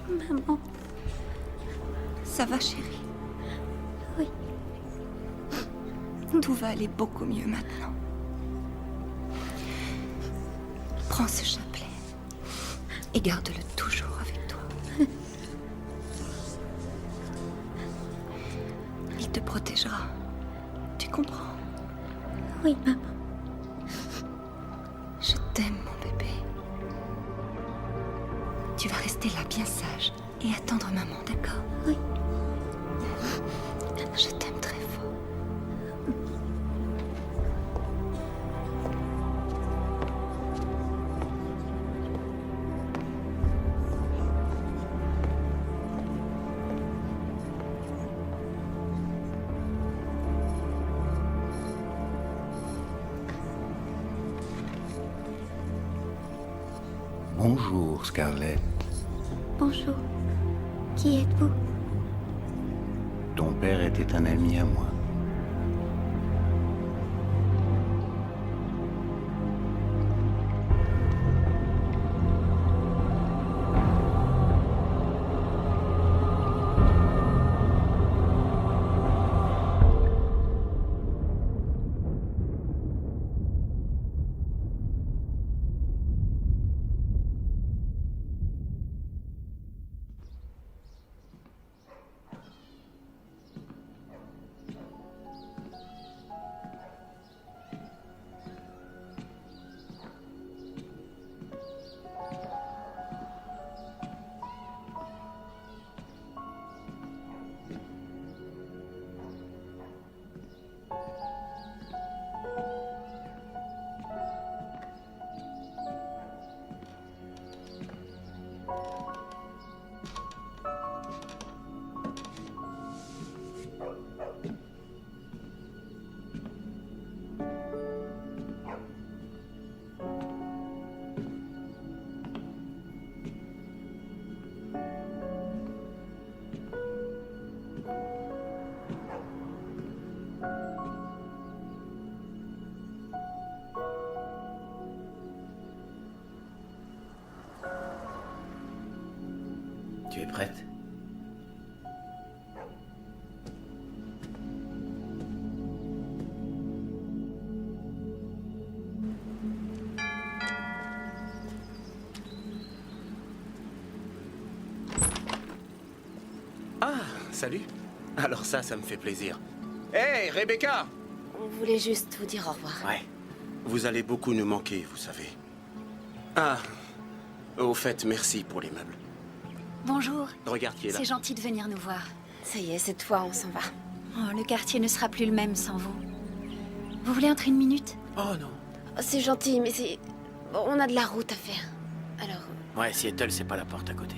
Maman. Ça va, chérie? Oui. Tout va aller beaucoup mieux maintenant. Prends ce chapelet et garde-le toujours avec toi. Il te protégera. Tu comprends? Oui, maman. Je t'aime, mon bébé. Tu vas rester là, bien sage, et attendre maman, d'accord? Oui. Je t'aime très fort. Bonjour, Scarlett. Bonjour. Qui êtes-vous? Ton père était un ami à moi. Tu es prête? Ah, salut. Alors ça me fait plaisir. Hey, Rebecca! On voulait juste vous dire au revoir. Ouais. Vous allez beaucoup nous manquer, vous savez. Ah, au fait, merci pour les meubles. Bonjour. Regarde qui est là. C'est gentil de venir nous voir. Ça y est, cette fois, on s'en va. Oh, le quartier ne sera plus le même sans vous. Vous voulez entrer une minute? Oh non. Oh, c'est gentil, mais c'est... On a de la route à faire. Alors... Ouais, Seattle, c'est pas la porte à côté.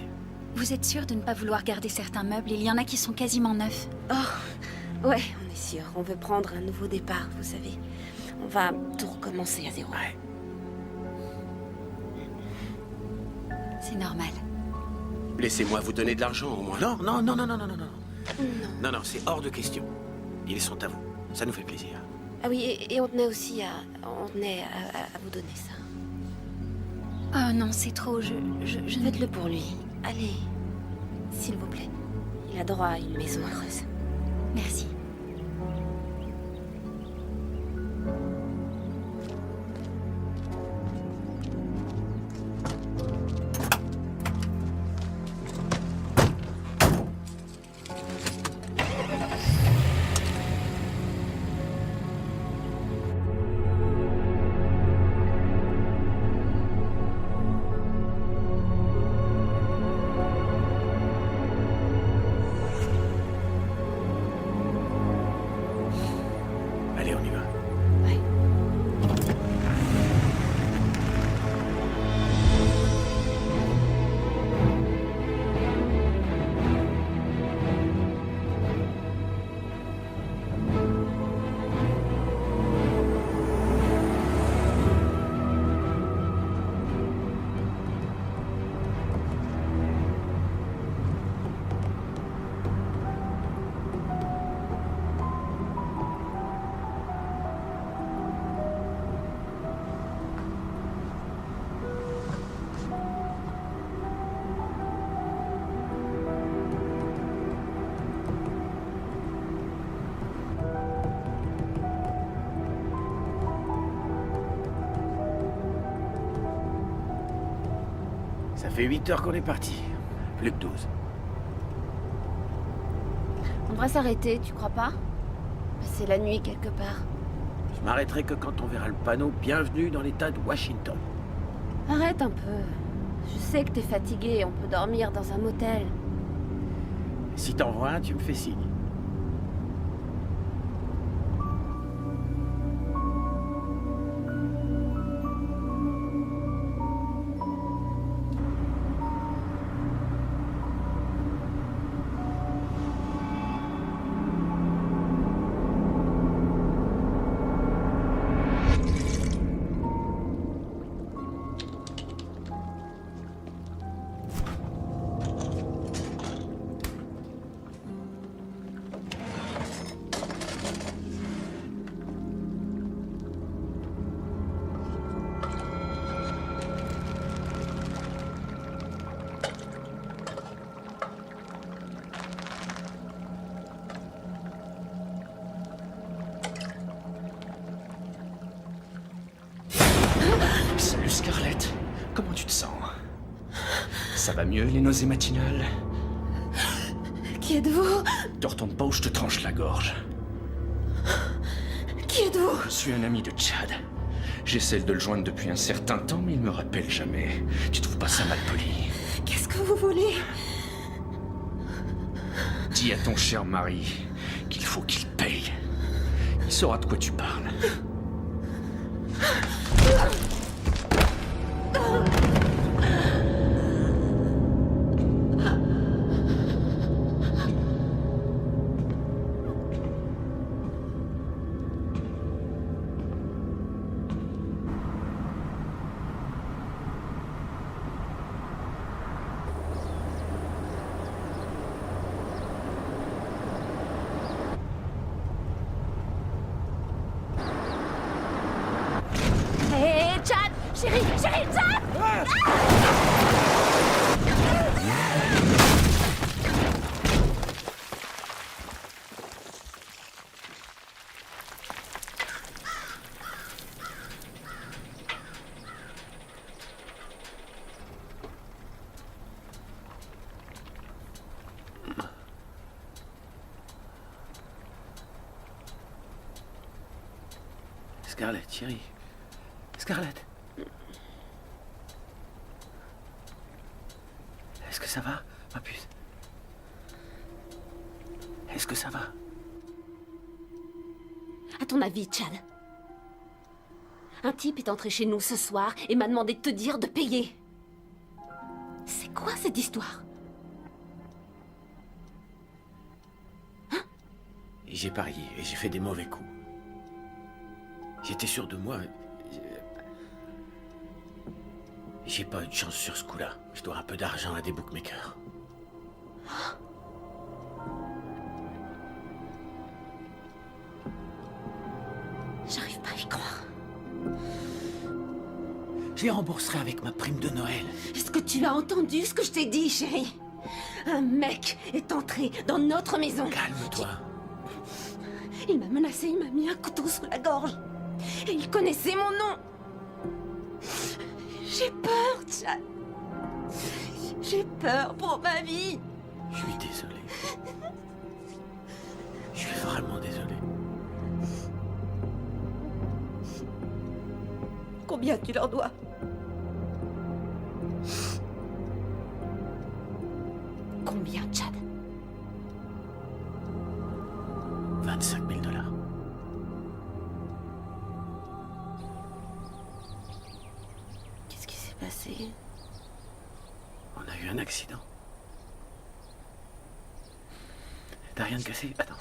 Vous êtes sûr de ne pas vouloir garder certains meubles? Il y en a qui sont quasiment neufs. Oh, ouais, on est sûr. On veut prendre un nouveau départ, vous savez. On va tout recommencer à zéro. Ouais. C'est normal. Laissez-moi vous donner de l'argent, au moins. Non, non, non, non, non, non, non, non. Non. Non, non, c'est hors de question. Ils sont à vous. Ça nous fait plaisir. Ah oui, et on tenait aussi à... On tenait à vous donner ça. Oh non, c'est trop, je ne... Faites-le pour lui. Allez. S'il vous plaît. Il a droit à une maison heureuse. Merci. Allez, on y va. Ouais. fait 8 heures qu'on est parti. Plus que 12. On devrait s'arrêter, tu crois pas? Passer la nuit quelque part. Je m'arrêterai que quand on verra le panneau Bienvenue dans l'État de Washington. Arrête un peu. Je sais que t'es fatigué, on peut dormir dans un motel. Si t'en vois un, tu me fais signe. Salut Scarlett, comment tu te sens? Ça va mieux les nausées matinales? Qui êtes-vous? Te retourne pas ou je te tranche la gorge. Qui êtes-vous? Je suis un ami de Chad. J'essaie de le joindre depuis un certain temps, mais il me rappelle jamais. Tu trouves pas ça mal poli? Qu'est-ce que vous voulez? Dis à ton cher mari qu'il faut qu'il paye. Il saura de quoi tu parles. Hé, Chad! Chérie, Chad! Scarlett, chérie. Scarlett. Est-ce que ça va, ma puce? Est-ce que ça va? À ton avis, Chad? Un type est entré chez nous ce soir et m'a demandé de te dire de payer. C'est quoi cette histoire? J'ai parié et j'ai fait des mauvais coups. J'étais sûr de moi. J'ai pas eu de chance sur ce coup-là. Je dois un peu d'argent à des bookmakers. J'arrive pas à y croire. Je les rembourserai avec ma prime de Noël. Est-ce que tu as entendu ce que je t'ai dit, chérie? Un mec est entré dans notre maison. Calme-toi. Il m'a menacé, il m'a mis un couteau sous la gorge. Et il connaissait mon nom. J'ai peur, Chad. J'ai peur pour ma vie. Je suis désolé. Je suis vraiment désolé. Combien tu leur dois? Combien, Chad? 25 000 $. Qu'est-ce qui s'est passé? On a eu un accident. T'as rien de cassé? Attends.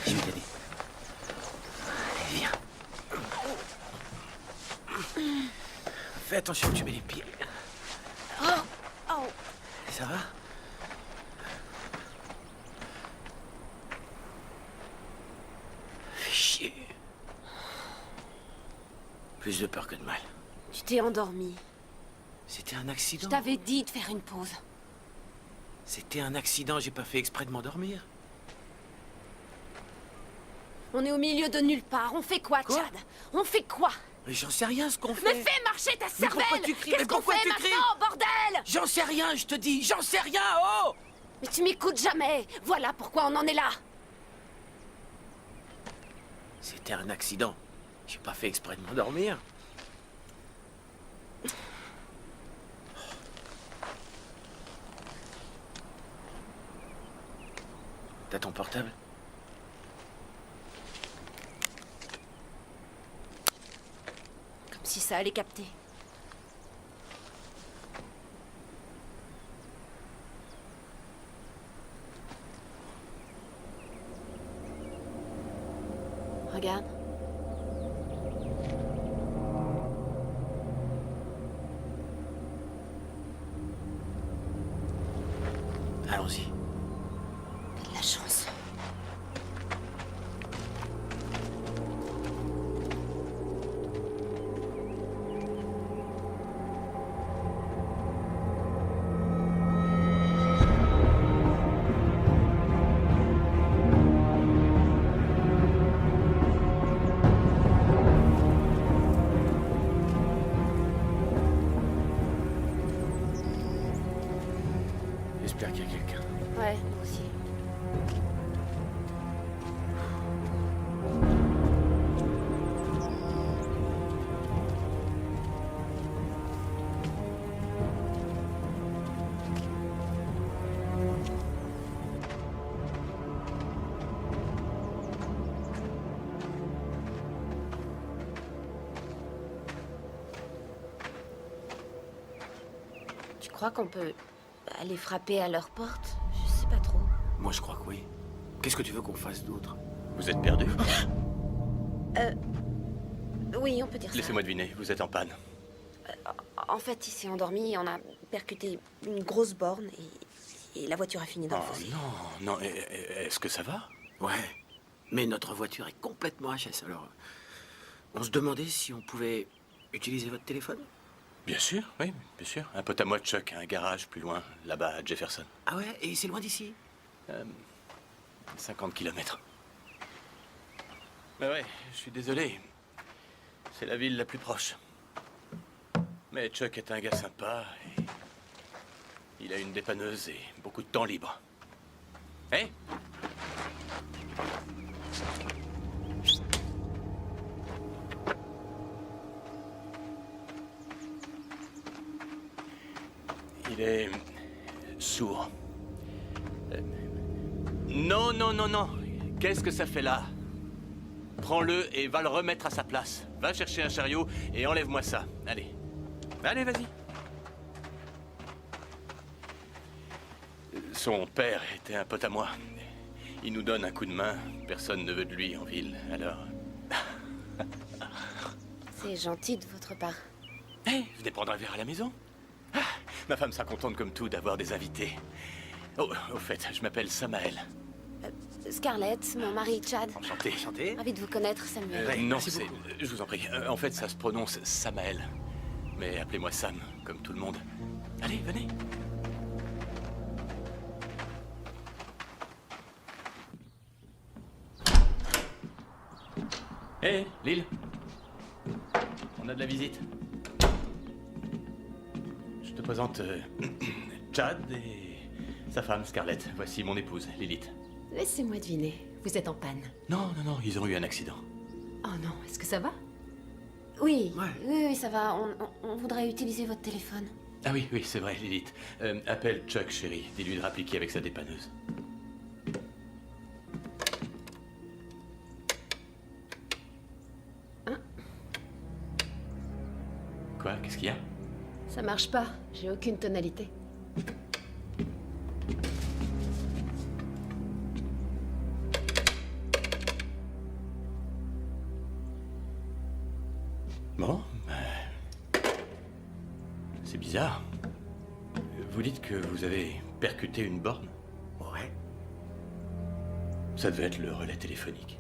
Je vais t'aider. Allez, viens. Fais attention, tu mets les pieds. Ça va? Fais chier. Plus de peur que de mal. Tu t'es endormi. C'était un Je accident. t'avais dit de faire une pause. C'était un accident, j'ai pas fait exprès de m'endormir. On est au milieu de nulle part. On fait quoi, Quoi Chad? On fait quoi? Mais j'en sais rien ce qu'on fait. Mais fais marcher ta Mais pourquoi cervelle! tu cries? Qu'est-ce Mais qu'on pourquoi fait tu cries? maintenant, bordel? J'en sais rien, je te dis, j'en sais rien, oh! Mais tu m'écoutes jamais. Voilà pourquoi on en est là. C'était un accident. J'ai pas fait exprès de m'endormir. T'as ton portable? Comme si ça allait capter. Regarde. Allons-y. T'as de la chance. J'espère qu'il y a quelqu'un. Ouais, moi aussi. Tu crois qu'on peut aller frapper à leur porte? Je sais pas trop. Moi, je crois que oui. Qu'est-ce que tu veux qu'on fasse d'autre? Vous êtes perdu? Oui, on peut dire ça. Laissez-moi deviner, vous êtes en panne. En fait, il s'est endormi et on a percuté une grosse borne et la voiture a fini dans le Oh fossé. non, non, est-ce que ça va? Ouais. Mais notre voiture est complètement HS, alors... On se demandait si on pouvait utiliser votre téléphone? Bien sûr, oui, bien sûr. Un pote à moi, Chuck, a un garage plus loin, là-bas, à Jefferson. Ah ouais? Et c'est loin d'ici? 50 kilomètres. Mais ouais, je suis désolé. C'est la ville la plus proche. Mais Chuck est un gars sympa et... Il a une dépanneuse et beaucoup de temps libre. Hé? Il est... sourd. Non, non, non, non. Qu'est-ce que ça fait là? Prends-le et va le remettre à sa place. Va chercher un chariot et enlève-moi ça. Allez. Allez, vas-y. Son père était un pote à moi. Il nous donne un coup de main. Personne ne veut de lui en ville, alors... C'est gentil de votre part. Hé, venez prendre un verre à la maison. Ah, ma femme sera contente comme tout d'avoir des invités. Oh, au fait, je m'appelle Samael. Scarlett, mon mari Chad. Enchanté. Enchanté. Ravi de vous connaître, Samuel. Non, merci c'est... beaucoup. Je vous en prie. En fait, ça se prononce Samael. Mais appelez-moi Sam, comme tout le monde. Allez, venez. Hé, Lille. On a de la visite. Je te présente Chad et sa femme Scarlett. Voici mon épouse, Lilith. Laissez-moi deviner, vous êtes en panne. Non, non, non, ils ont eu un accident. Oh non, est-ce que ça va? Oui, Ouais. oui, ça va. On voudrait utiliser votre téléphone. Ah oui, oui, c'est vrai, Lilith. Appelle Chuck, chérie. Dis-lui de rappliquer avec sa dépanneuse. Quoi? Qu'est-ce qu'il y a? Ça marche pas, j'ai aucune tonalité. Bon, c'est bizarre. Vous dites que vous avez percuté une borne? Ouais. Ça devait être le relais téléphonique.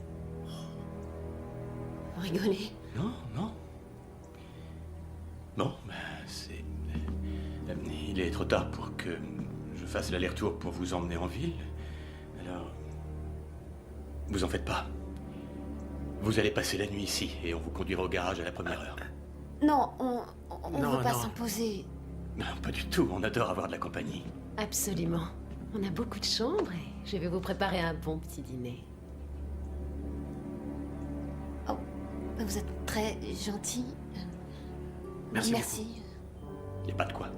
Vous rigolez? Non, non. Bon, c'est... Il est trop tard pour que je fasse l'aller-retour pour vous emmener en ville. Alors, vous en faites pas. Vous allez passer la nuit ici et on vous conduira au garage à la première heure. Non, on Non, veut pas non. s'imposer. Non, pas du tout, on adore avoir de la compagnie. Absolument. On a beaucoup de chambres et je vais vous préparer un bon petit dîner. Vous êtes très gentil. Merci. Merci. Y a pas de quoi.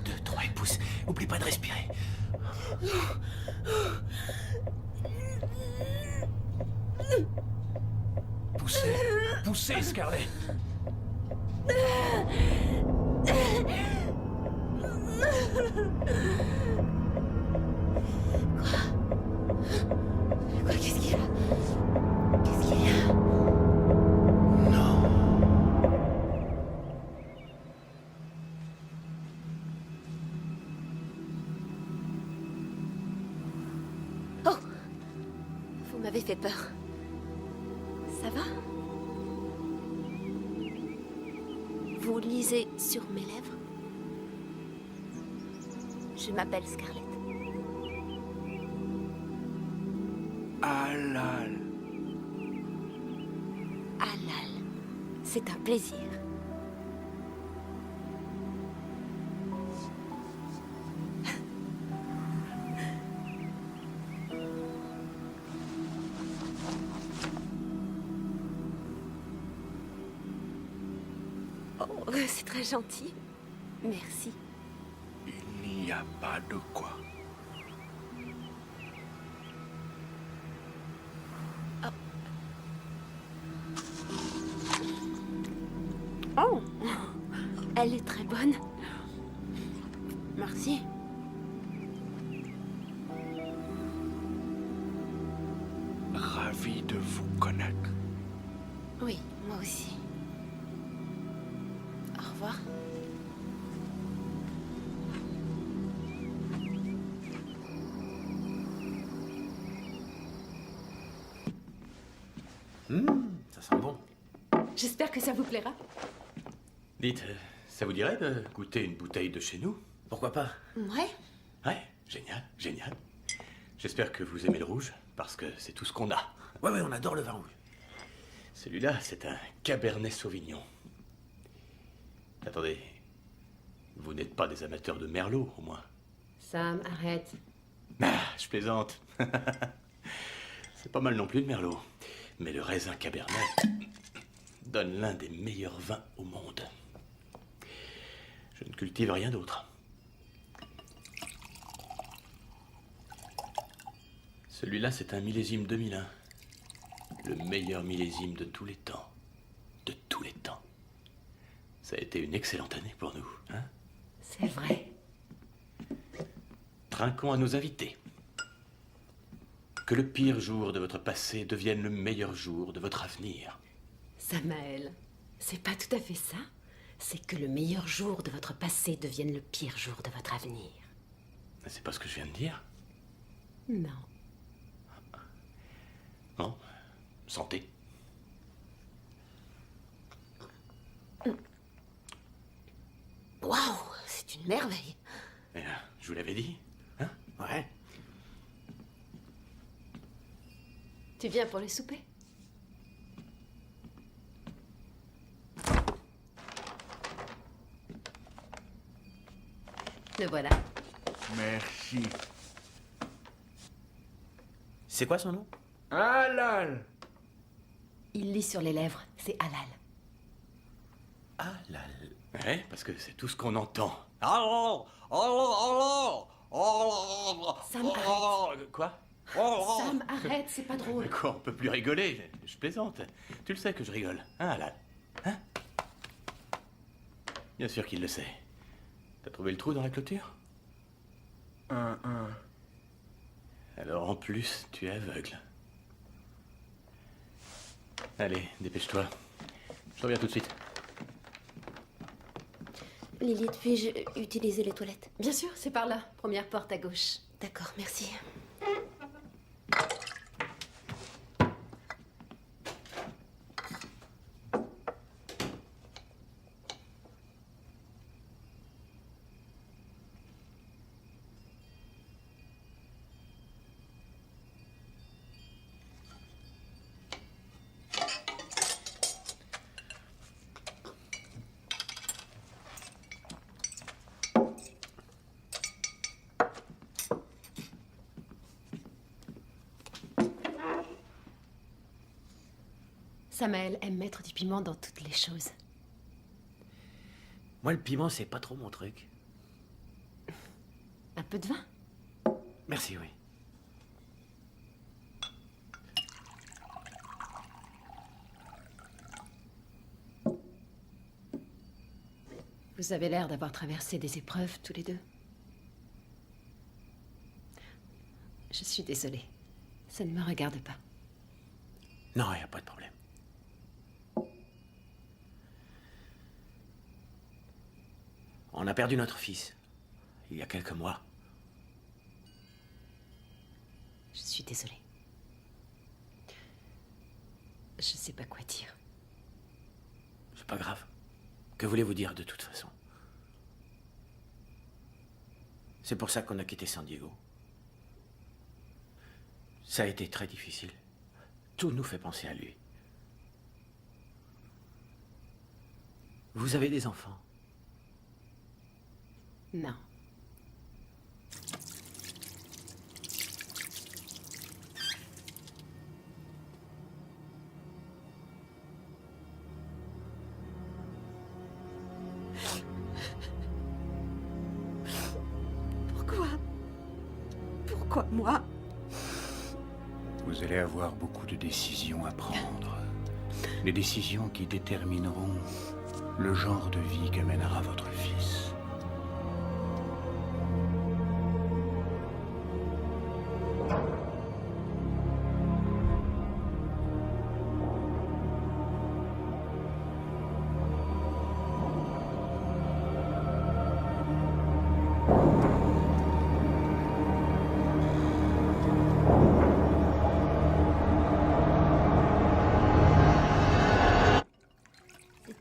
Deux, trois, et pousse. Oublie pas de respirer. Poussez, poussez, Scarlett. Quoi, qu'est-ce qu'il y a? Qu'est-ce qu'il y a? Oh! Vous m'avez fait peur. Ça va? Vous lisez sur mes lèvres? Je m'appelle Scarlett. Halal. Halal. C'est un plaisir. Oh, c'est très gentil. Merci. Il n'y a pas de quoi. Oh, elle est très bonne. Merci. Ravi de vous connaître. Oui, moi aussi. Au revoir. Ça sent bon. J'espère que ça vous plaira. Dites, ça vous dirait de goûter une bouteille de chez nous? Pourquoi pas? Ouais. Ouais, génial, génial. J'espère que vous aimez le rouge, parce que c'est tout ce qu'on a. Ouais, on adore le vin rouge. Celui-là, c'est un Cabernet Sauvignon. Attendez, vous n'êtes pas des amateurs de Merlot, au moins? Sam, arrête. Ah, je plaisante. C'est pas mal non plus le Merlot. Mais le raisin Cabernet donne l'un des meilleurs vins au monde. Je ne cultive rien d'autre. Celui-là, c'est un millésime 2001. Le meilleur millésime de tous les temps. De tous les temps. Ça a été une excellente année pour nous, hein? C'est vrai. Trinquons à nos invités. Que le pire jour de votre passé devienne le meilleur jour de votre avenir. Samael, c'est pas tout à fait ça. C'est que le meilleur jour de votre passé devienne le pire jour de votre avenir. C'est pas ce que je viens de dire? Non. Non? Santé. Waouh, c'est une merveille. Je vous l'avais dit, hein? Ouais. Tu viens pour le souper? Le voilà. Merci. C'est quoi son nom? Halal. Il lit sur les lèvres, c'est halal. Halal. Ouais, parce que c'est tout ce qu'on entend. Sam, arrête. Quoi? Sam, arrête, c'est pas drôle. Mais quoi, on peut plus rigoler. Je plaisante. Tu le sais que je rigole, hein, Alan? Hein? Bien sûr qu'il le sait. T'as trouvé le trou dans la clôture? Alors en plus, tu es aveugle. Allez, dépêche-toi. Je reviens tout de suite. Lilith, puis-je utiliser les toilettes? Bien sûr, c'est par là. Première porte à gauche. D'accord, merci. Samael aime mettre du piment dans toutes les choses. Moi, le piment, c'est pas trop mon truc. Un peu de vin? Merci, oui. Vous avez l'air d'avoir traversé des épreuves tous les deux. Je suis désolée. Ça ne me regarde pas. Non, il n'y a pas de problème. On a perdu notre fils, il y a quelques mois. Je suis désolée. Je sais pas quoi dire. C'est pas grave. Que voulez-vous dire de toute façon? C'est pour ça qu'on a quitté San Diego. Ça a été très difficile. Tout nous fait penser à lui. Vous avez des enfants? Non. Pourquoi moi? Vous allez avoir beaucoup de décisions à prendre. Les décisions qui détermineront le genre de vie que mènera votre fils.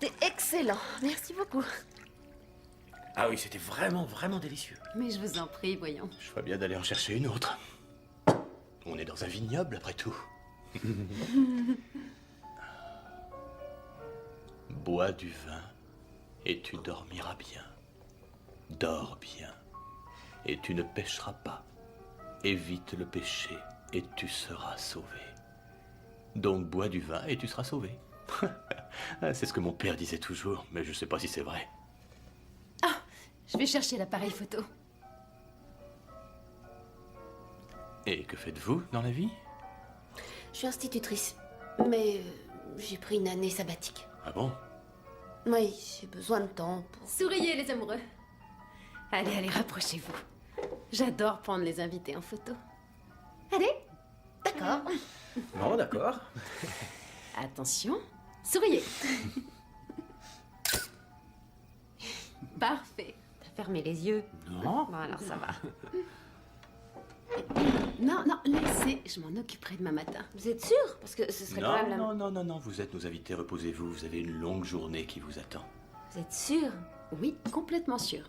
C'était excellent. Merci beaucoup. Ah oui, c'était vraiment, vraiment délicieux. Mais je vous en prie, voyons. Je ferais bien d'aller en chercher une autre. On est dans un vignoble, après tout. Bois du vin et tu dormiras bien. Dors bien et tu ne pécheras pas. Évite le péché et tu seras sauvé. Donc bois du vin et tu seras sauvé. C'est ce que mon père disait toujours, mais je sais pas si c'est vrai. Je vais chercher l'appareil photo. Et que faites-vous dans la vie? Je suis institutrice, mais j'ai pris une année sabbatique. Ah bon? Oui, j'ai besoin de temps pour... Souriez, les amoureux. Allez, allez, rapprochez-vous. J'adore prendre les invités en photo. Allez. D'accord. Bon, d'accord. Attention, souriez. Parfait. T'as fermé les yeux. Non. Bon, alors ça va. Non, non, laissez, je m'en occuperai demain matin. Vous êtes sûr? Parce que ce serait quand même la... Non, vous êtes nos invités, reposez-vous, vous avez une longue journée qui vous attend. Vous êtes sûr? Oui, complètement sûr.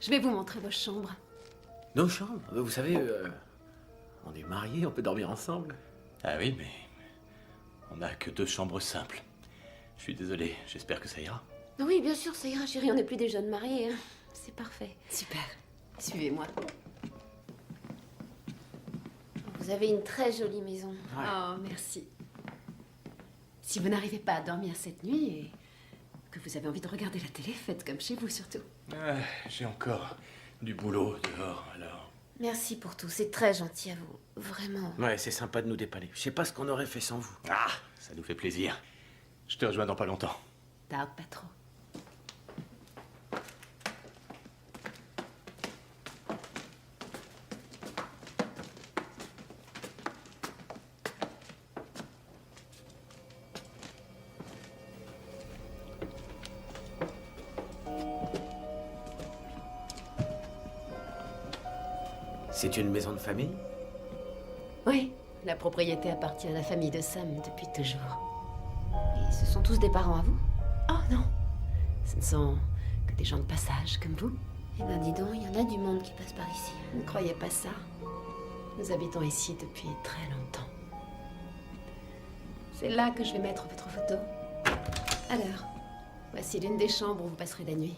Je vais vous montrer vos chambres. Nos chambres, vous savez, on est mariés, on peut dormir ensemble. Ah oui, mais on n'a que 2 chambres simples. Je suis désolé, j'espère que ça ira. Oui, bien sûr, ça ira, chérie, on n'est plus des jeunes mariés. Hein. C'est parfait. Super. Suivez-moi. Vous avez une très jolie maison. Ouais. Oh, merci. Si vous n'arrivez pas à dormir cette nuit et que vous avez envie de regarder la télé, faites comme chez vous surtout. J'ai encore du boulot dehors, alors... Merci pour tout, c'est très gentil à vous. Vraiment. Ouais, c'est sympa de nous dépanner. Je sais pas ce qu'on aurait fait sans vous. Ah, ça nous fait plaisir. Je te rejoins dans pas longtemps. Tarde pas trop. C'est une maison de famille? Oui, la propriété appartient à la famille de Sam depuis toujours. Et ce sont tous des parents à vous? Oh non, ce ne sont que des gens de passage comme vous. Eh ben dis donc, il y en a du monde qui passe par ici. Ne croyez pas ça. Nous habitons ici depuis très longtemps. C'est là que je vais mettre votre photo. Alors, voici l'une des chambres où vous passerez la nuit.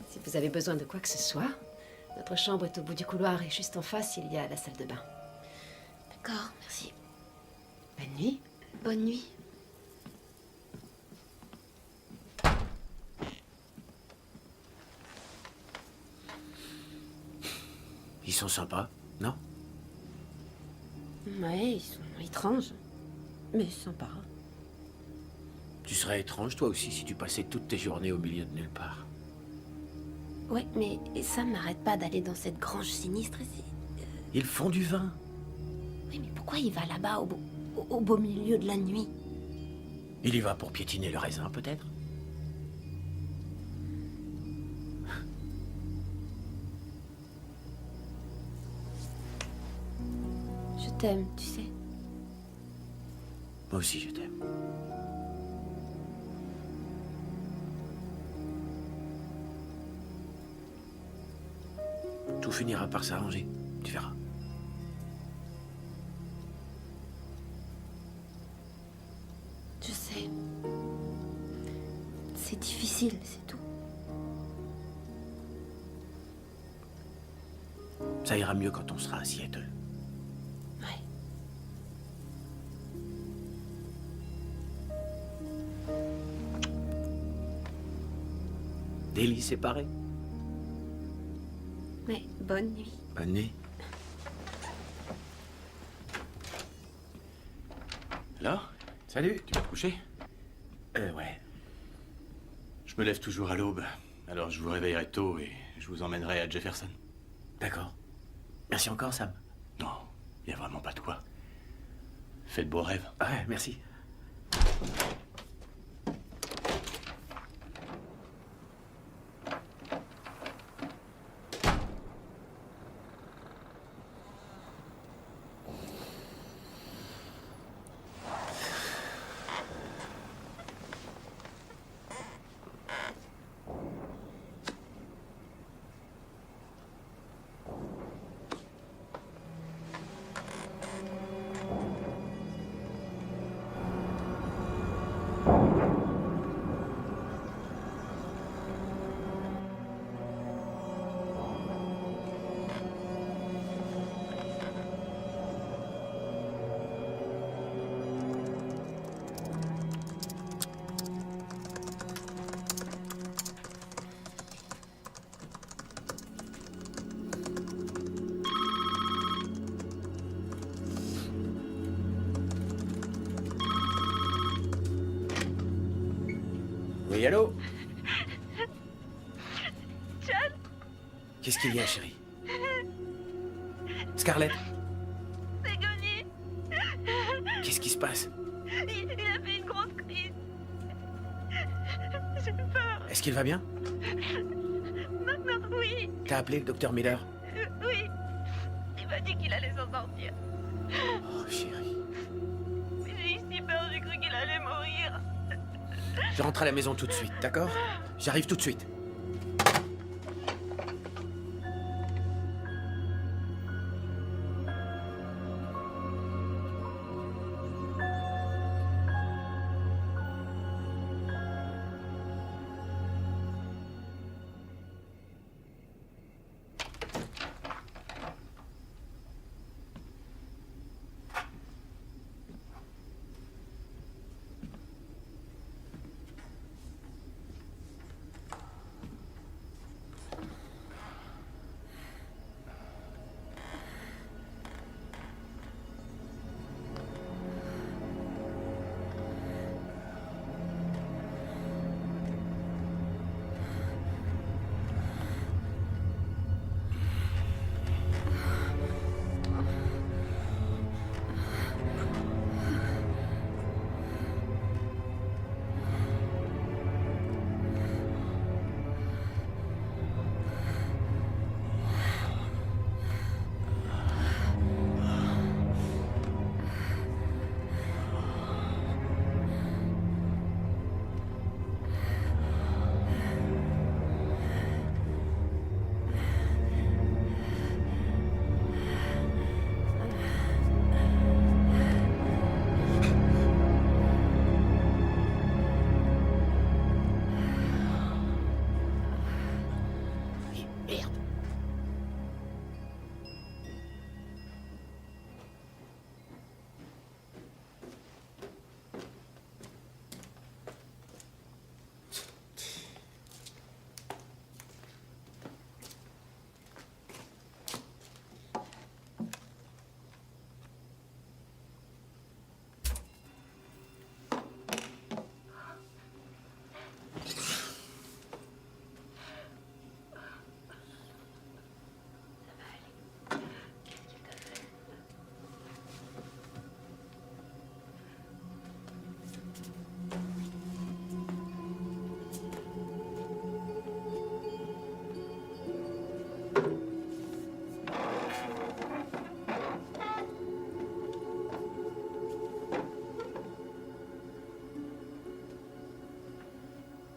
Si vous avez besoin de quoi que ce soit, notre chambre est au bout du couloir et juste en face, il y a la salle de bain. D'accord, merci. Bonne nuit. Bonne nuit. Ils sont sympas, non? Ouais, ils sont étranges, mais sympas. Tu serais étrange, toi aussi, si tu passais toutes tes journées au milieu de nulle part. Ouais, mais Sam n'arrête pas d'aller dans cette grange sinistre ici. Ils font du vin. Oui, mais pourquoi il va là-bas au beau milieu de la nuit? Il y va pour piétiner le raisin, peut-être? Je t'aime, tu sais. Moi aussi, je t'aime. Tout finira par s'arranger, tu verras. Je sais. C'est difficile, c'est tout. Ça ira mieux quand on sera à Seattle. Ouais. Des lits séparés. Ouais, bonne nuit. Bonne nuit. Alors, Salut. tu vas te coucher? Ouais. Je me lève toujours à l'aube. Alors je vous réveillerai tôt et je vous emmènerai à Jefferson. D'accord. Merci encore, Sam. Non, il n'y a vraiment pas de quoi. Fais de beaux rêves. Ouais, merci. Oui, allô? John? Qu'est-ce qu'il y a, chérie? Scarlett? C'est Gunny. Qu'est-ce qui se passe? Il a fait une grosse crise. J'ai peur. Est-ce qu'il va bien? Maintenant, oui. T'as appelé le docteur Miller? Oui. Il m'a dit qu'il allait s'en sortir. Oh, chérie. Mais j'ai eu si peur, j'ai cru qu'il allait mourir. Je rentre à la maison tout de suite, d'accord? J'arrive tout de suite. Merde.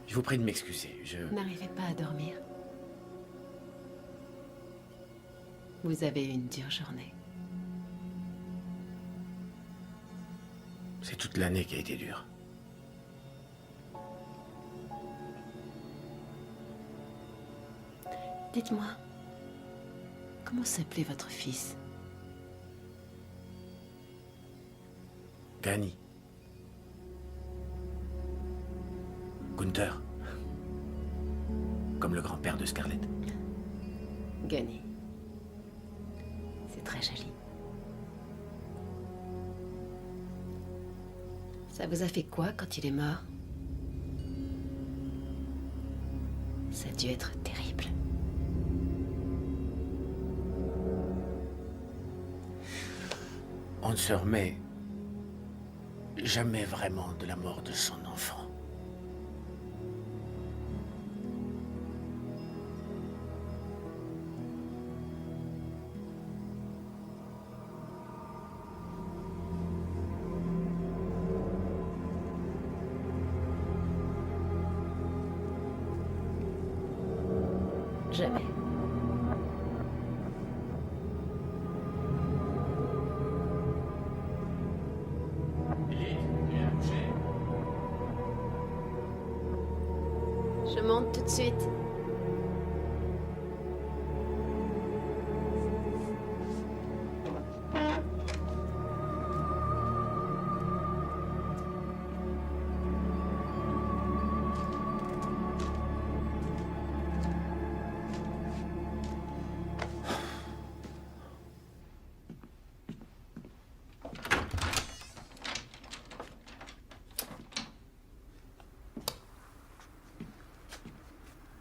Je vous prie de m'excuser, N'arrivez pas à dormir. Vous avez eu une dure journée. C'est toute l'année qui a été dure. Dites-moi, comment s'appelait votre fils? Gani. Gunther. Comme le grand-père de Scarlett. Gani. C'est très joli. Ça vous a fait quoi quand il est mort? Ça a dû être terrible. On ne se remet jamais vraiment de la mort de son enfant. Jamais. Je monte tout de suite.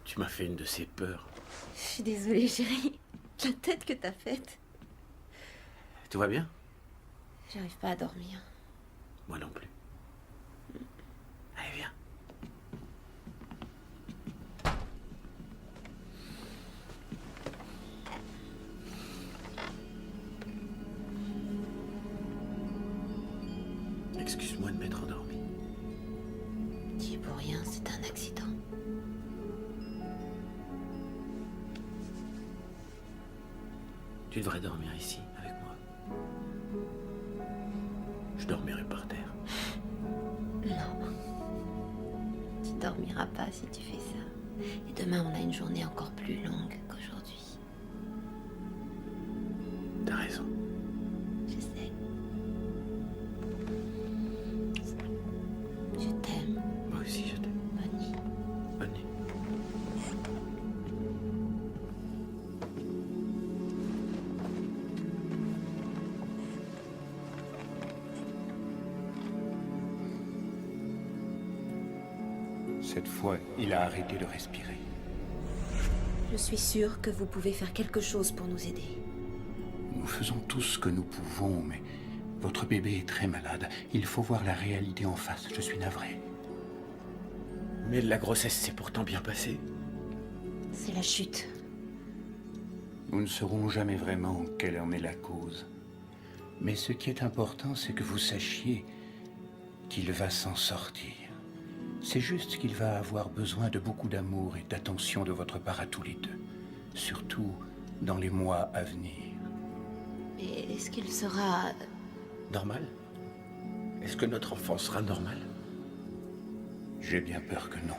Tu m'as fait une de ces peurs. Je suis désolée, chérie. La tête que t'as faite. Tout va bien? J'arrive pas à dormir. Moi non plus. Allez, viens. Excuse-moi de m'être endormi. Tu es pour rien, c'est un accident. Tu devrais dormir ici, avec moi. Je dormirai par terre. Non. Tu dormiras pas si tu fais ça. Et demain, on a une journée encore plus longue qu'aujourd'hui. T'as raison. Je sais. Je t'aime. Moi aussi, je t'aime. Bonne nuit. Bonne nuit. Cette fois, il a arrêté de respirer. Je suis sûre que vous pouvez faire quelque chose pour nous aider. Nous faisons tout ce que nous pouvons, mais votre bébé est très malade. Il faut voir la réalité en face. Je suis navré. Mais la grossesse s'est pourtant bien passée. C'est la chute. Nous ne saurons jamais vraiment quelle en est la cause. Mais ce qui est important, c'est que vous sachiez qu'il va s'en sortir. C'est juste qu'il va avoir besoin de beaucoup d'amour et d'attention de votre part à tous les deux. Surtout dans les mois à venir. Et est-ce qu'il sera... Normal? Est-ce que notre enfant sera normal? J'ai bien peur que non.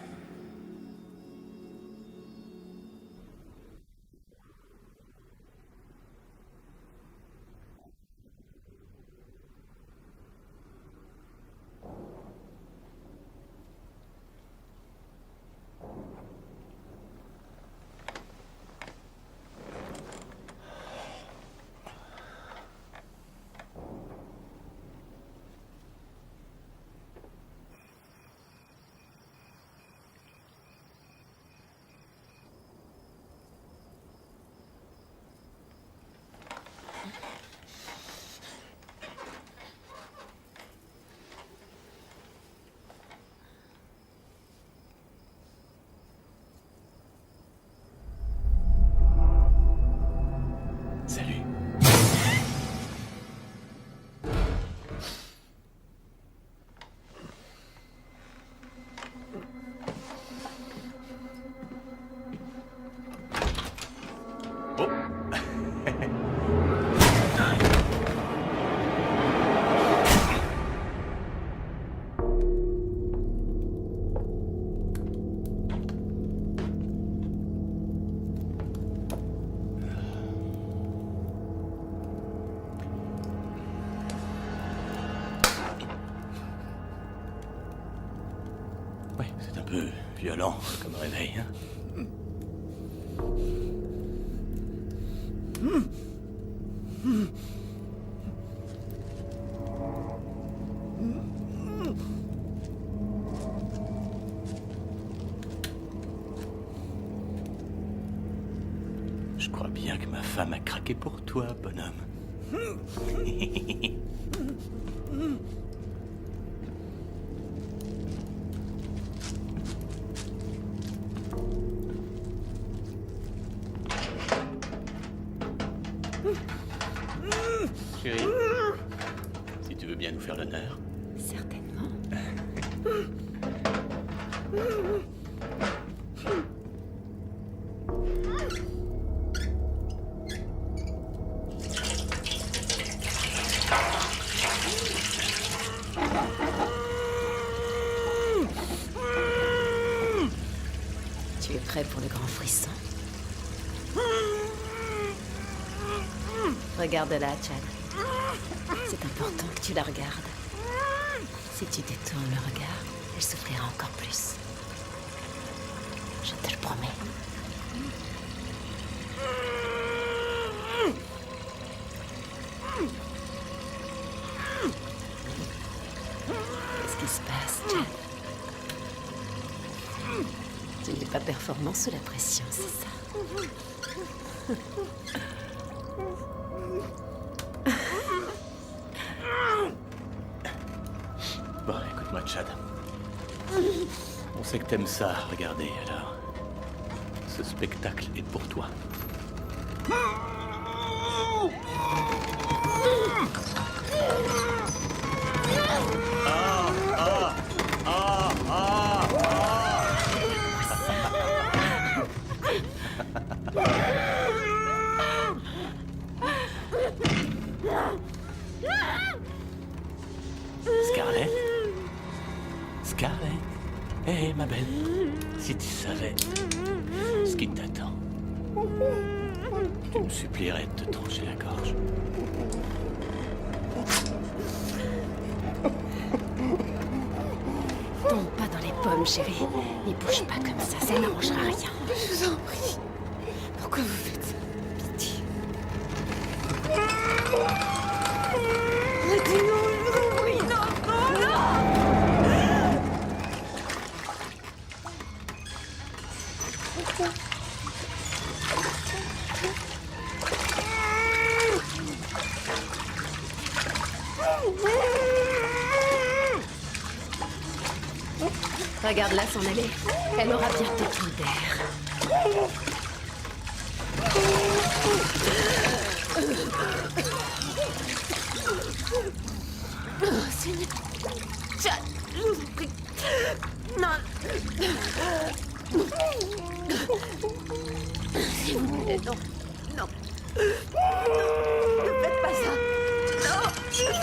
Ouais, c'est un peu violent comme réveil, hein. Je crois bien que ma femme a craqué pour toi, bonhomme. Chérie, si tu veux bien nous faire l'honneur. Certainement. Tu es prêt pour le grand frisson? Regarde-la, Chad. C'est important que tu la regardes. Si tu détournes le regard, elle souffrira encore plus. Je te le promets. Qu'est-ce qui se passe, Chad? Tu n'es pas performant sous la pression, c'est ça? Bon, écoute-moi, Chad. On sait que t'aimes ça, regardez, alors. Ce spectacle est pour toi. Scarlett? Scarlett? Hé, ma belle, si tu savais ce qui t'attend, tu me supplierais de te trancher la gorge. Tombe pas dans les pommes, chérie. Ne bouge pas comme ça n'arrangera rien. Je vous en prie. Pourquoi vous faites ça? Pitié. Arrêtez, non, je vous en prie, non, non, non. Regarde-la s'en aller. Elle aura bientôt plus d'air. Oh, Seigneur. Chad, je vous en prie. Non. S'il vous plaît, non. Non. Ne faites pas ça. Non. Chad.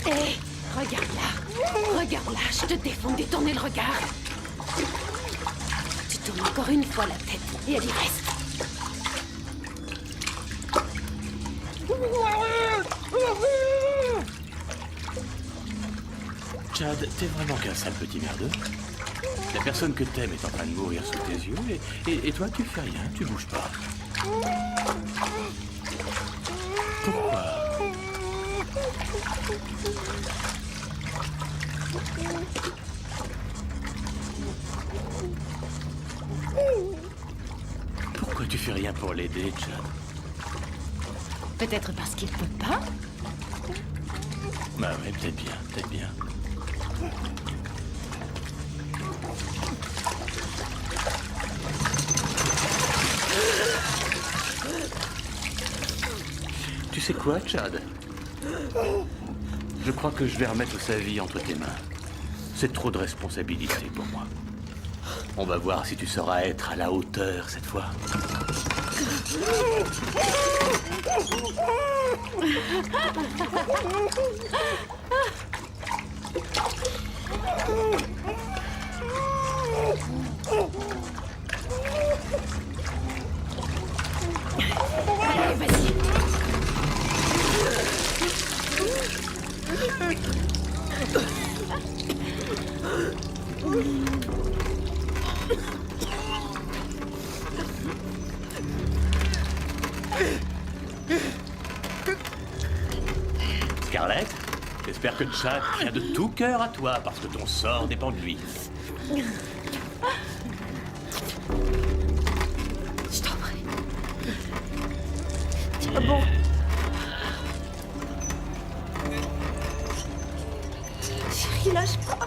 Hé, regarde-la. Regarde-la, je te défends de détourner le regard. Tu tournes encore une fois la tête et elle y reste. Chad, t'es vraiment qu'un sale petit merdeux. La personne que t'aimes est en train de mourir sous tes yeux et toi tu fais rien, tu bouges pas. Pourquoi? Pourquoi tu fais rien pour l'aider, Chad? Peut-être parce qu'il peut pas. Bah ouais, peut-être bien, peut-être bien. Tu sais quoi, Chad? Je crois que je vais remettre sa vie entre tes mains. C'est trop de responsabilité pour moi. On va voir si tu sauras être à la hauteur cette fois. J'espère que Chad tient de tout cœur à toi parce que ton sort dépend de lui. Je t'en prie. Tiens bon. Chérie, lâche pas.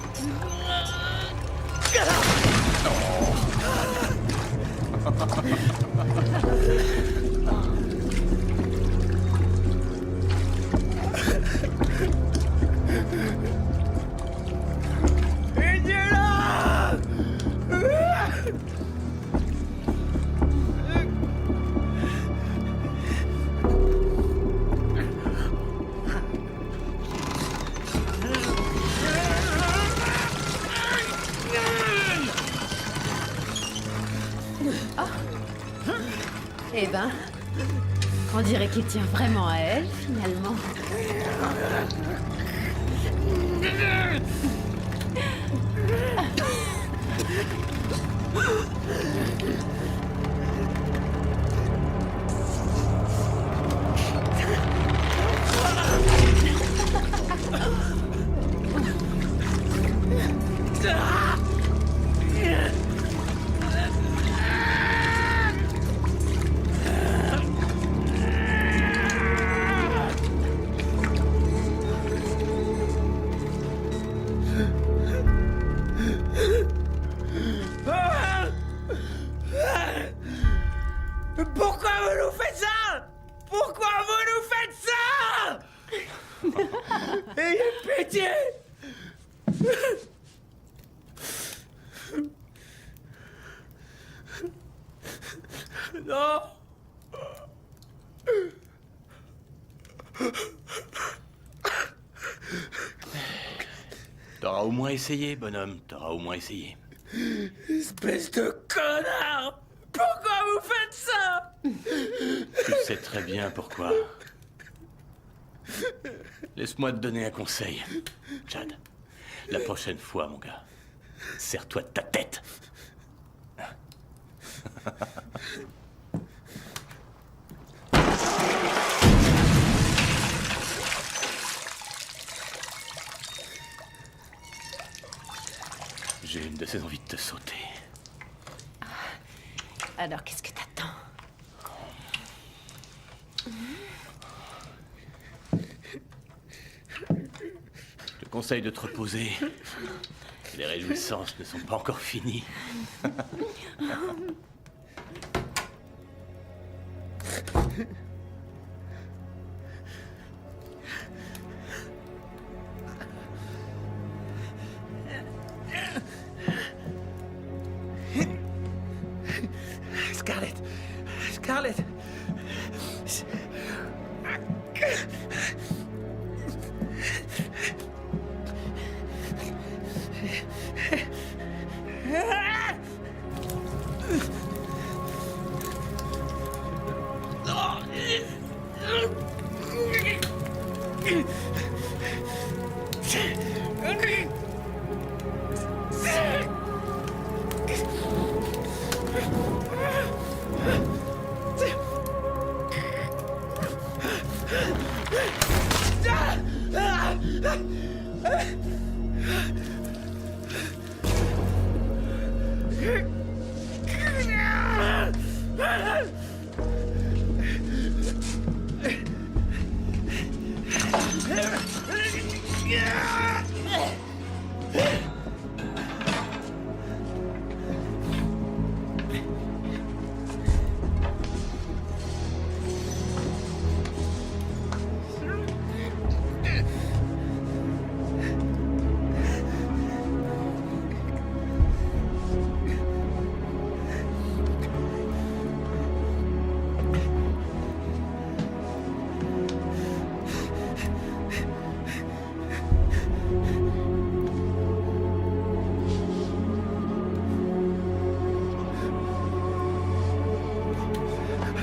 Eh ben, on dirait qu'il tient vraiment à elle, finalement. Pourquoi vous nous faites ça? Pourquoi vous nous faites ça? Ayez pitié! Non! T'auras au moins essayé, bonhomme. T'auras au moins essayé. Espèce de connard! Pourquoi vous faites ça? Tu sais très bien pourquoi. Laisse-moi te donner un conseil. Chad, la prochaine fois, mon gars, serre-toi de ta tête. J'ai une de ces envies de te sauter. Alors, qu'est-ce que t'attends? Je te conseille de te reposer. Les réjouissances ne sont pas encore finies. Scarlett! Scarlett!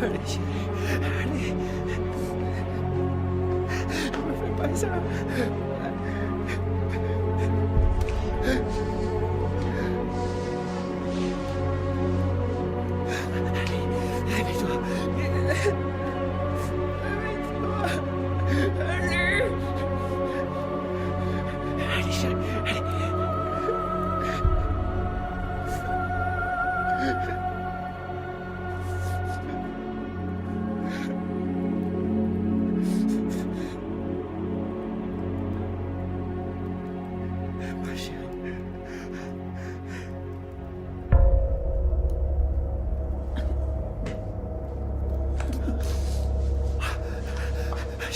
Allez, allez. Ne me fais pas ça. Allez, réveille-toi. Réveille-toi. Allez.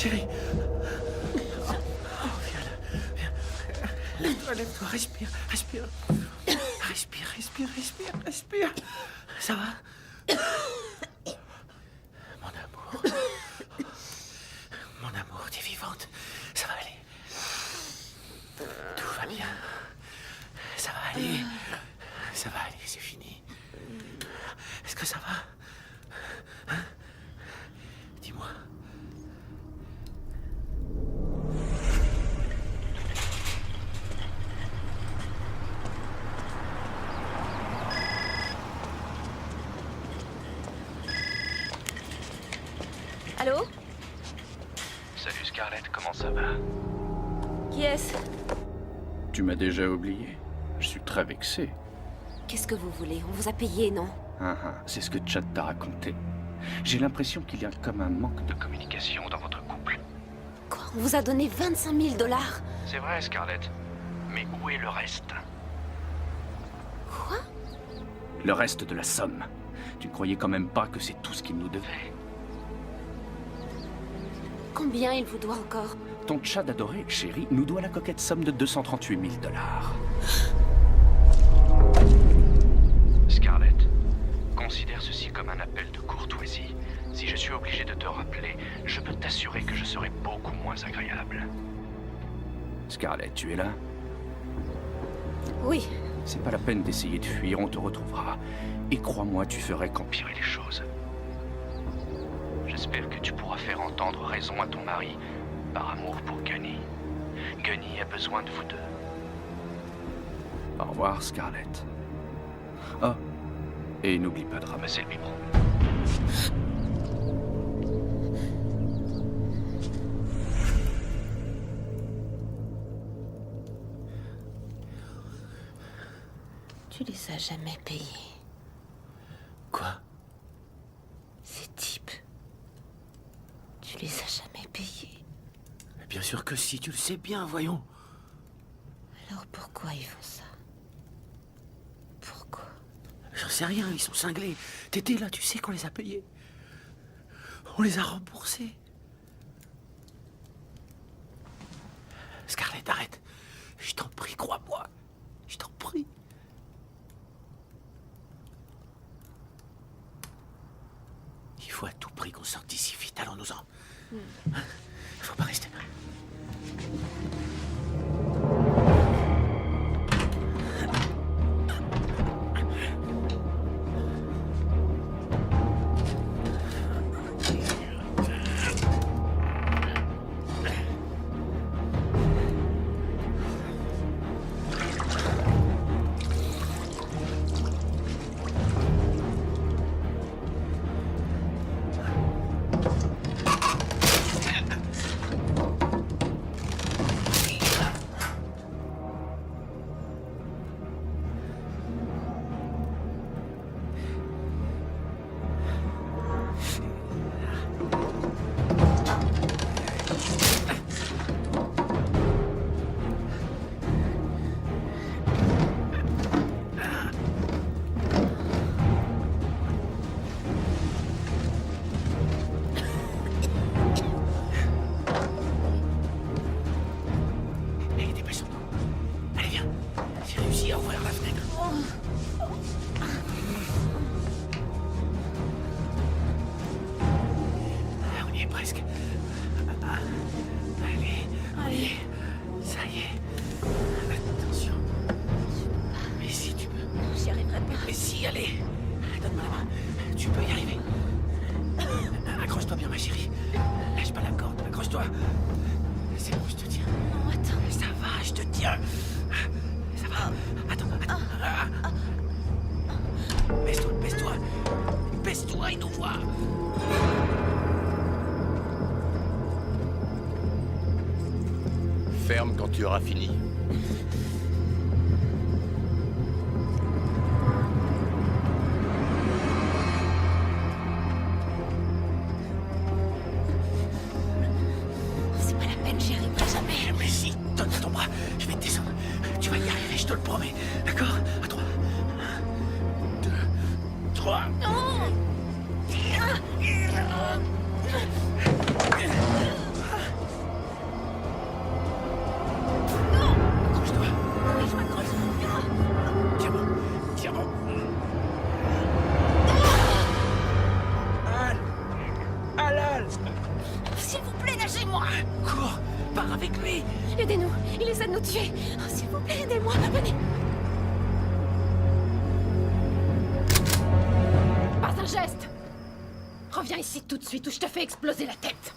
Chérie. Viens là. Viens. Lève-toi, respire. Respire. Respire. Ça va? Mon amour, t'es vivante. Ça va aller. Tout va bien. Ça va aller. C'est fini. Est-ce que ça va? Hein? Dis-moi. Allô? Salut Scarlett, comment ça va? Qui est-ce? Tu m'as déjà oublié? Je suis très vexé. Qu'est-ce que vous voulez? On vous a payé, non? C'est ce que Chad t'a raconté. J'ai l'impression qu'il y a comme un manque de communication dans votre couple. Quoi? On vous a donné 25 000 $? C'est vrai, Scarlett. Mais où est le reste? Quoi? Le reste de la somme. Tu ne croyais quand même pas que c'est tout ce qu'il nous devait? Combien il vous doit encore? Ton Chad adoré, chérie, nous doit la coquette somme de 238 000 $. Scarlett, considère ceci comme un appel de courtoisie. Si je suis obligé de te rappeler, je peux t'assurer que je serai beaucoup moins agréable. Scarlett, tu es là? Oui. C'est pas la peine d'essayer de fuir, on te retrouvera. Et crois-moi, tu ferais qu'empirer les choses. J'espère que tu pourras faire entendre raison à ton mari, par amour pour Gunny. Gunny a besoin de vous deux. Au revoir, Scarlett. Oh, et n'oublie pas de ramasser le biberon. Tu les as jamais payés. Quoi? Ces types. Tu les as jamais payés. Mais bien sûr que si, tu le sais bien, voyons. Alors pourquoi ils font ça? Pourquoi? J'en sais rien, ils sont cinglés. T'étais là, tu sais qu'on les a payés. On les a remboursés. Scarlett, arrête. Je t'en prie, crois-moi. Je t'en prie. Il faut à tout prix qu'on sorte d'ici vite, allons-nous-en. Faut pas rester là. Baisse-toi et nous vois. Ferme quand tu auras fini. C'est pas la peine, j'y arriverai jamais. Mais si, donne ton bras, je vais te descendre. Tu vas y arriver, je te le promets. D'accord? À 3. 1, 2, 3. S'il vous plaît, lâchez-moi. Cours, pars avec lui. Aidez-nous, il essaie de nous tuer. Oh, s'il vous plaît, aidez-moi, venez. Pas un geste. Reviens ici tout de suite ou je te fais exploser la tête.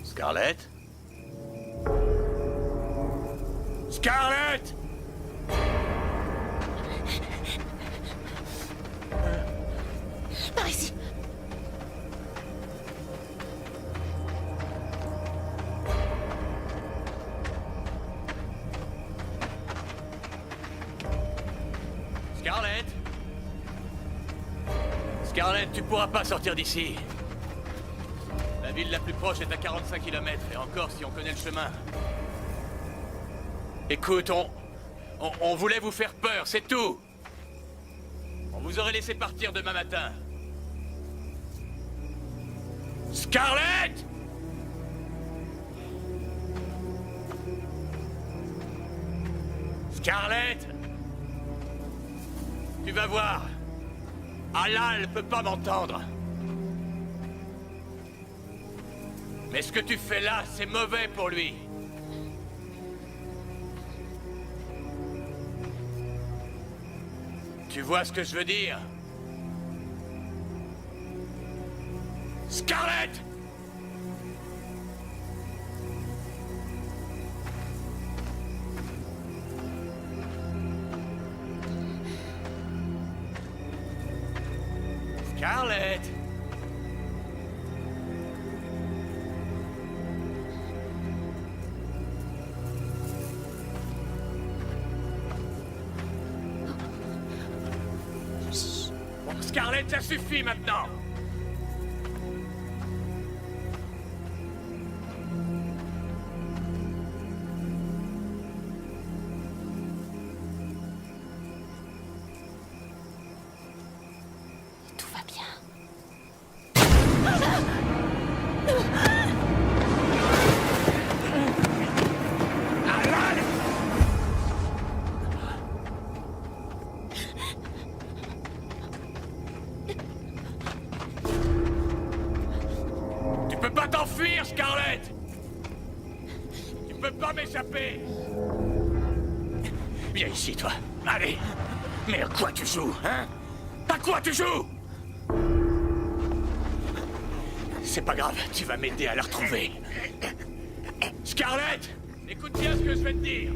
Scarlett? Scarlett! Par ici. Scarlett? Scarlett, tu pourras pas sortir d'ici. La ville la plus proche est à 45 km, et encore si on connaît le chemin. Écoute, on voulait vous faire peur, c'est tout. On vous aurait laissé partir demain matin. Scarlett! Scarlett! Tu vas voir. Alal peut pas m'entendre. Mais ce que tu fais là, c'est mauvais pour lui. Tu vois ce que je veux dire? Scarlett! Scarlett! Bon, Scarlett, ça suffit maintenant! Tout va bien. Tu peux pas t'enfuir, Scarlett! Tu peux pas m'échapper! Viens ici, toi. Allez! Mais à quoi tu joues, hein? À quoi tu joues? C'est pas grave, tu vas m'aider à la retrouver. Scarlett! Écoute bien ce que je vais te dire.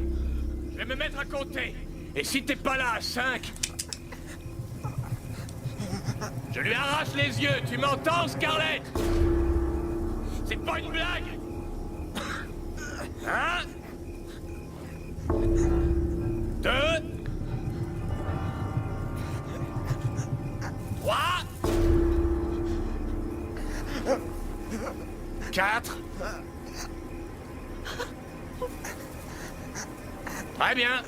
Je vais me mettre à compter. Et si t'es pas là à 5... je lui arrache les yeux, tu m'entends, Scarlett? C'est pas une blague! Hein? 2... 3... 4... Très bien.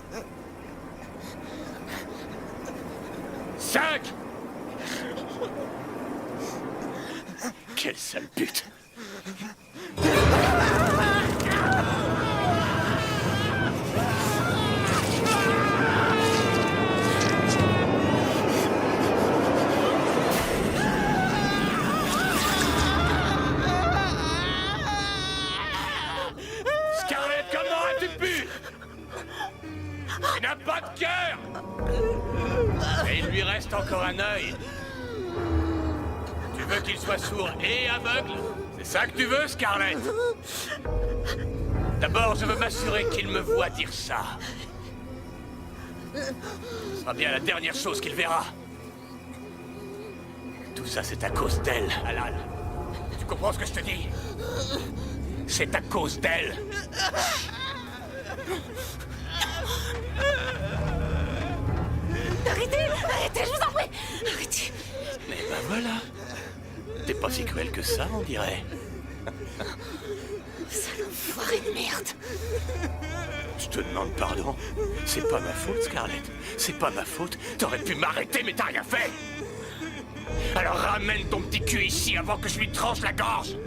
5... Quelle sale pute! Scarlett, comment as-tu pu? Il n'a pas de cœur! Et il lui reste encore un œil. Tu veux qu'il soit sourd et aveugle? C'est ça que tu veux, Scarlett? D'abord, je veux m'assurer qu'il me voit dire ça. Ce sera bien la dernière chose qu'il verra. Tout ça, c'est à cause d'elle, Alal. Tu comprends ce que je te dis? C'est à cause d'elle. Arrêtez! arrêtez, je vous en prie. Arrêtez. Mais ben voilà. T'es pas si cruel que ça, on dirait. Sale enfoiré de merde. Je te demande pardon. C'est pas ma faute, Scarlett. C'est pas ma faute. T'aurais pu m'arrêter, mais t'as rien fait. Alors ramène ton petit cul ici avant que je lui tranche la gorge.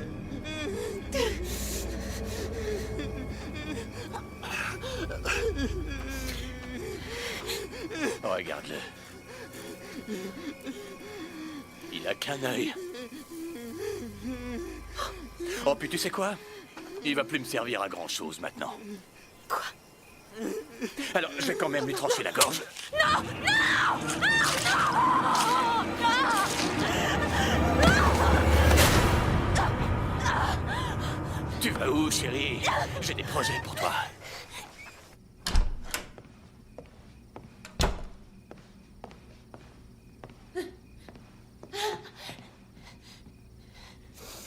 Regarde-le. Il a qu'un œil. Oh, puis tu sais quoi? Il va plus me servir à grand-chose maintenant. Quoi? Alors, je vais quand même lui trancher la gorge. Non! Non! Non! Tu vas où, chérie? J'ai des projets pour toi.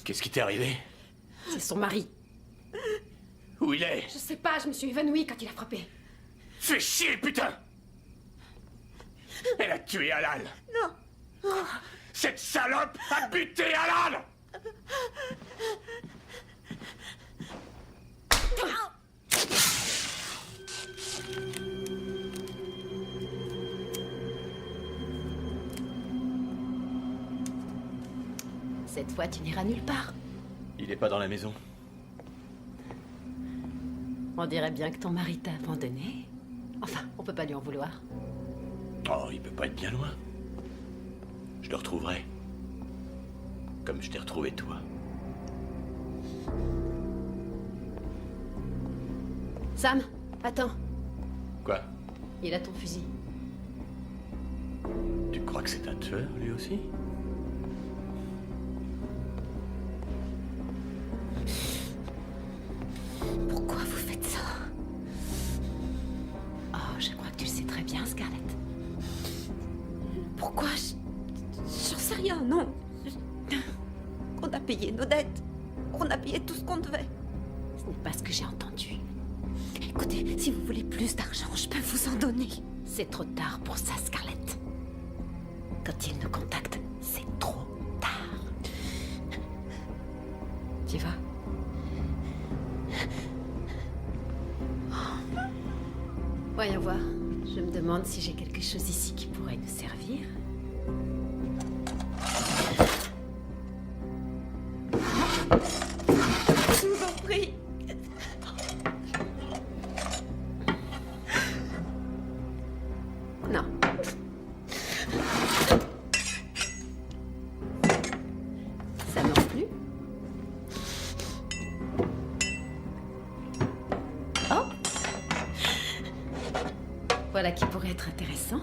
Qu'est-ce qui t'est arrivé? C'est son mari. Où il est? Je sais pas, je me suis évanouie quand il a frappé. Fais chier, putain! Elle a tué Alan! Non! Cette salope a buté Alan! Cette fois, tu n'iras nulle part. Il est pas dans la maison. On dirait bien que ton mari t'a abandonné. Enfin, on peut pas lui en vouloir. Oh, il peut pas être bien loin. Je le retrouverai. Comme je t'ai retrouvé toi. Sam, attends. Quoi? Il a ton fusil. Tu crois que c'est un tueur, lui aussi? Pourquoi vous faites ça? Oh, je crois que tu le sais très bien, Scarlett. Pourquoi? J'en sais rien, non. On a payé nos dettes. On a payé tout ce qu'on devait. Ce n'est pas ce que j'ai entendu. Écoutez, si vous voulez plus d'argent, je peux vous en donner. C'est trop tard pour ça, Scarlett. Quand il nous contacte, c'est trop tard. Tu vois? Voyons voir. Je me demande si j'ai quelque chose ici qui pourrait nous servir. Je vous en prie. Non. Ça non plus. Oh! Voilà qui pourrait être intéressant.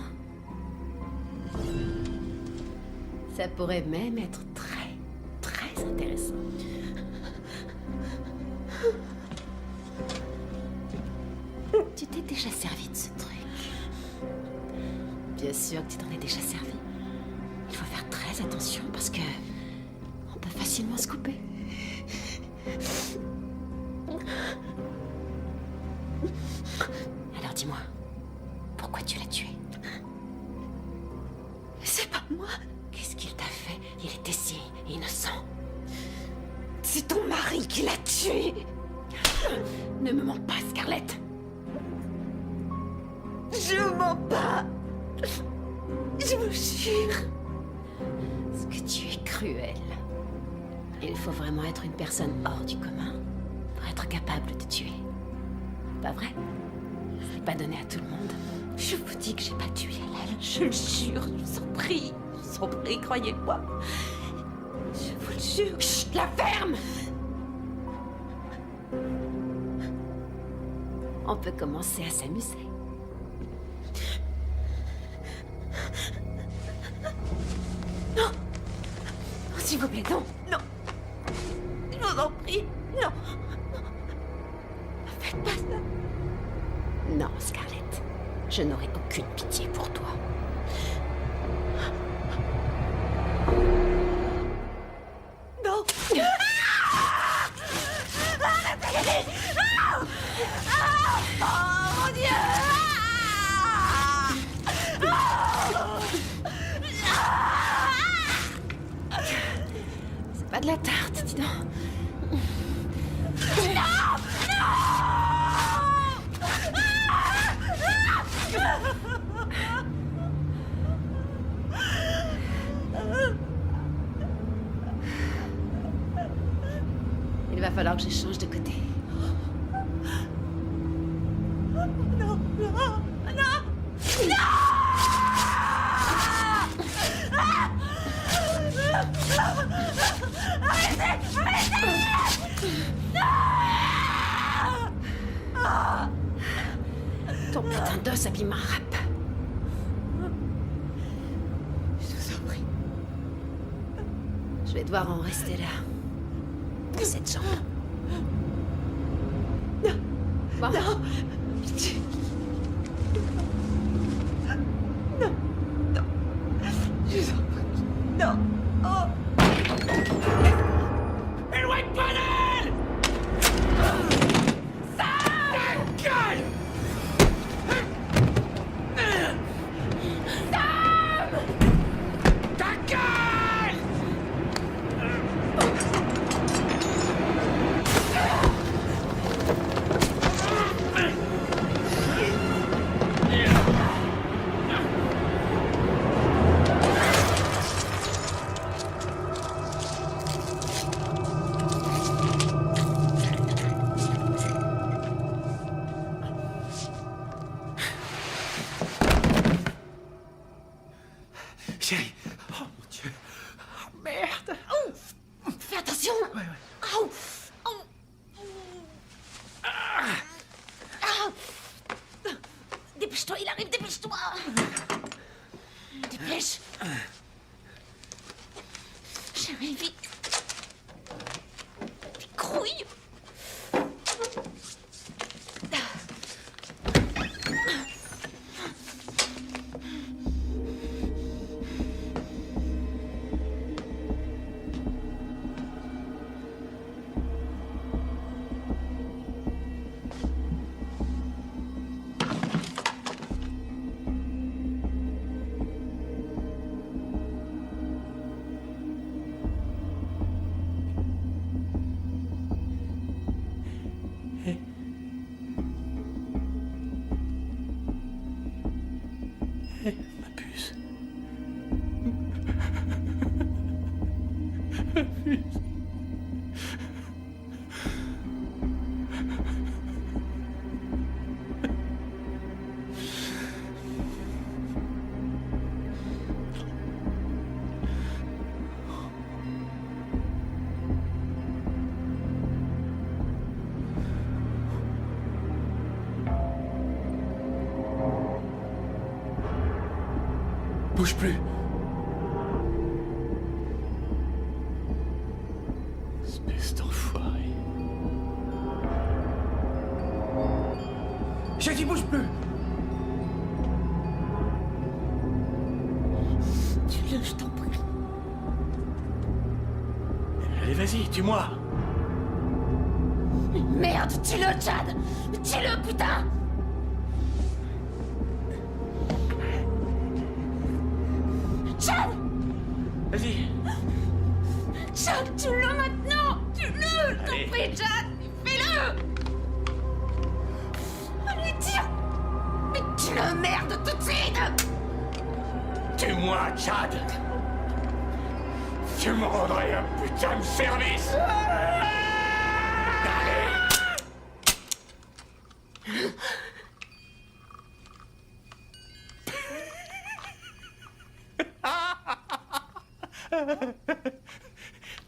Ça pourrait même être très, très intéressant. Tu t'es déjà servi de ce truc. Bien sûr que tu t'en es déjà servi. Il faut faire très attention parce que on peut facilement se couper. Alors dis-moi, pourquoi tu l'as tué? C'est pas moi. Qu'est-ce qu'il t'a fait? Il était si innocent. C'est ton mari qui l'a tué. Ne me mens pas, Scarlett. Je mens pas. Je vous jure. Est-ce que tu es cruel? Il faut vraiment être une personne hors du commun pour être capable de tuer. Pas vrai? C'est pas donné à tout le monde. Je vous dis que j'ai pas tué Alan. Je le jure. Je vous en prie. Je vous en prie, croyez-moi. Je vous le jure. Chut, la ferme! On peut commencer à s'amuser. Non. Oh, s'il vous plaît, non. Non. Je vous en prie. Non. Ne faites pas ça. Non, Scarlett. Je n'aurai aucune pitié pour toi. Non. Arrêtez. Oh mon Dieu. de la tarte, dis donc. Il va falloir que je change de côté. Non, non, non, non. Ton putain d'os abîme ma râpe. Je vous en prie. Je vais devoir en rester là. Pour cette jambe. Non. Bon. Non. Pitié. Non. Non. Je vous en prie. Non. Oh. Éloigne-toi d'elle! Ta gueule! Ta gueule! Chérie. Oh mon Dieu. Oh, merde. Fais attention. Ouais. Au. Au. Dépêche-toi, il arrive, dépêche-toi. Dépêche. Chérie, vite. Des couilles. Ma puce. Bouge plus. Espèce d'enfoiré. J'ai dit bouge plus. Tue-le, je t'en prie. Allez, vas-y, tue-moi. Merde, tue-le, Chad. Tue-le, putain. Chad. Vas-y. Chad, tue-le maintenant. Tue-le, je Allez. t'en prie, Chad. Fais-le. Allez, tire. Mais tue-le, merde, tout de suite. Tue-moi, Chad. Tu me rendrais un putain de service. Allez.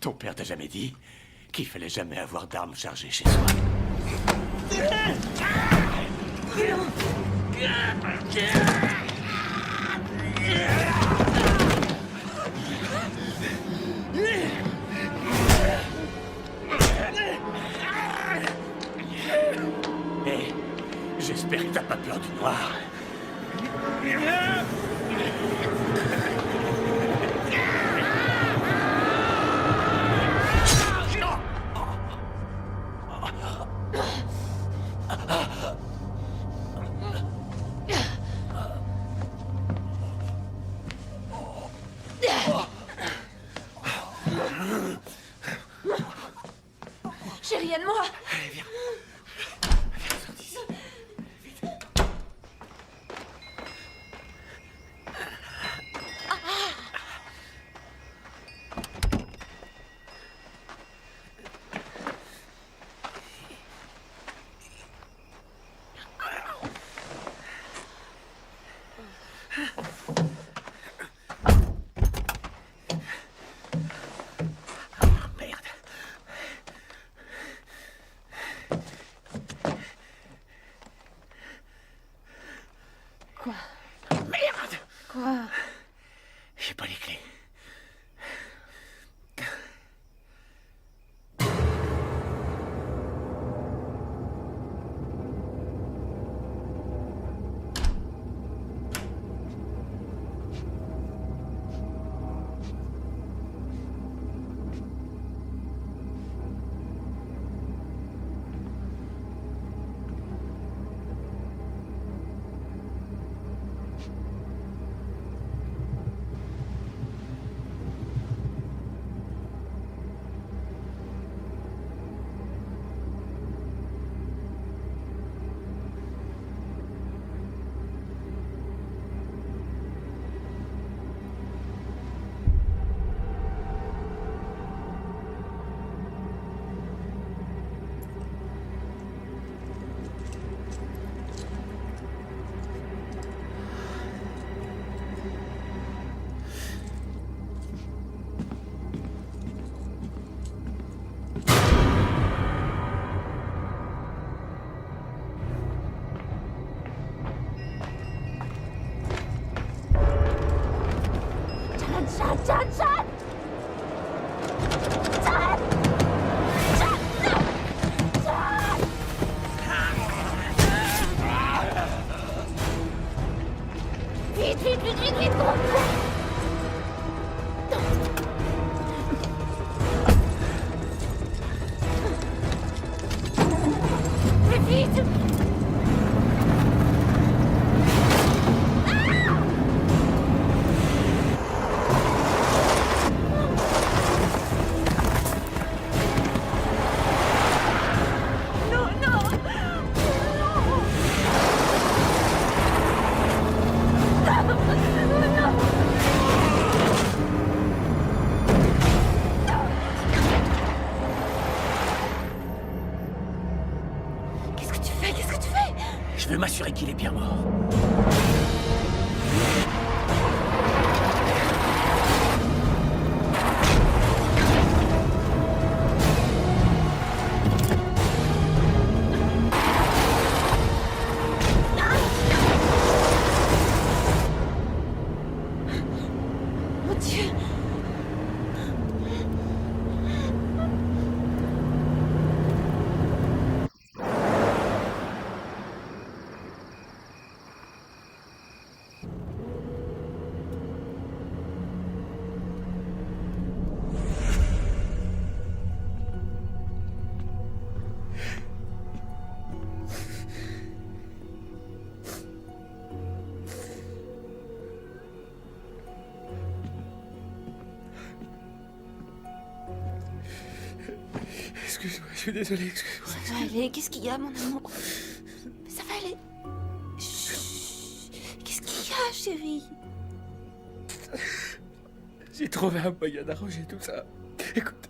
Ton père t'a jamais dit qu'il fallait jamais avoir d'armes chargées chez soi. Hé, j'espère que t'as pas peur du noir. prévienne-moi. Allez, viens. Viens, sors d'ici. Vite. Merde. Quoi? Merde! Quoi? J'ai pas les clés. Vite, vite, vite, vite, vite, gros. Plus vite. Qu'est-ce que tu fais? Qu'est-ce que tu fais? Je veux m'assurer qu'il est bien mort. Mon Dieu. Excuse-moi, je suis désolé, excuse-moi. Ça va aller. Qu'est-ce qu'il y a, mon amour? Mais ça va aller. Chut. Qu'est-ce qu'il y a, chérie? J'ai trouvé un moyen d'arranger tout ça. Écoute.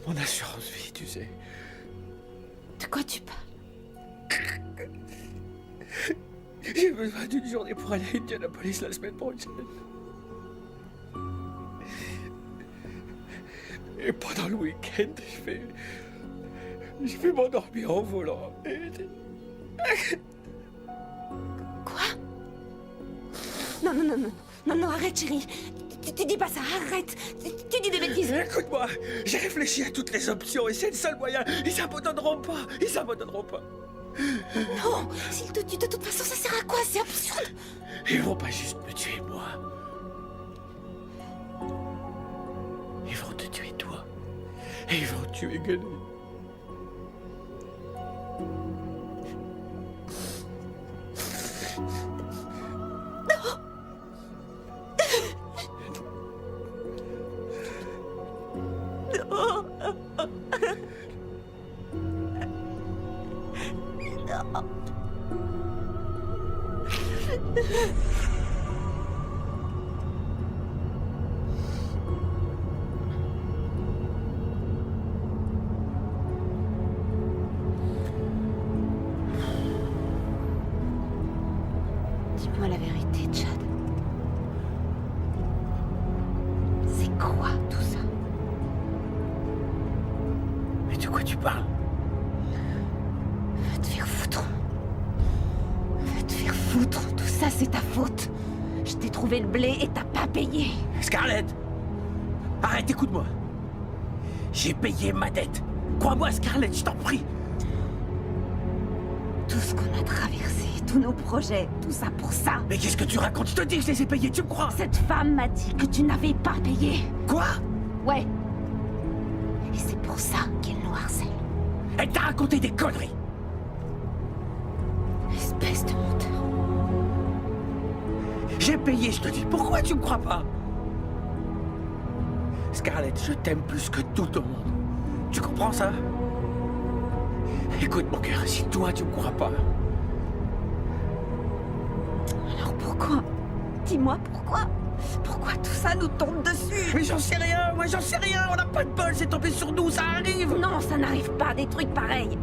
Mon assurance vie, tu sais. De quoi tu parles? J'ai besoin d'une journée pour aller à Indianapolis la semaine prochaine. Et pendant le week-end, je vais m'endormir en volant. Quoi? Non, non, non, non. Non, non, arrête, chérie. Tu dis pas ça, arrête. Tu dis des bêtises. Écoute-moi, j'ai réfléchi à toutes les options et c'est le seul moyen. Ils s'abandonneront pas. Ils s'abandonneront pas. Non, s'ils te tuent, de toute façon, ça sert à quoi? C'est absurde. Ils vont pas juste me tuer, moi. Ils vont te tuer, toi. Et ils vont tuer Gunny. Dis-moi la vérité, Chad. C'est quoi tout ça? Mais de quoi tu parles? Va te faire foutre. Va te faire foutre. Tout ça, c'est ta faute. Je t'ai trouvé le blé et t'as pas payé. Scarlett! Arrête, écoute-moi. J'ai payé ma dette. Crois-moi, Scarlett, je t'en prie. Tout ce qu'on a traversé, tous nos projets, tout ça pour ça. Mais qu'est-ce que tu racontes? Je te dis que je les ai payés, tu me crois? Cette femme m'a dit que tu n'avais pas payé. Quoi? Ouais. Et c'est pour ça qu'elle nous harcèle. Elle t'a raconté des conneries. Espèce de menteur. J'ai payé, je te dis. Pourquoi tu me crois pas? Scarlett, je t'aime plus que tout au monde. Tu comprends ça? Écoute, mon cœur, si toi tu me crois pas... Alors pourquoi? Dis-moi pourquoi? Pourquoi tout ça nous tombe dessus? Mais j'en sais rien, moi j'en sais rien. On n'a pas de bol, c'est tombé sur nous, ça arrive. Non, ça n'arrive pas, des trucs pareils.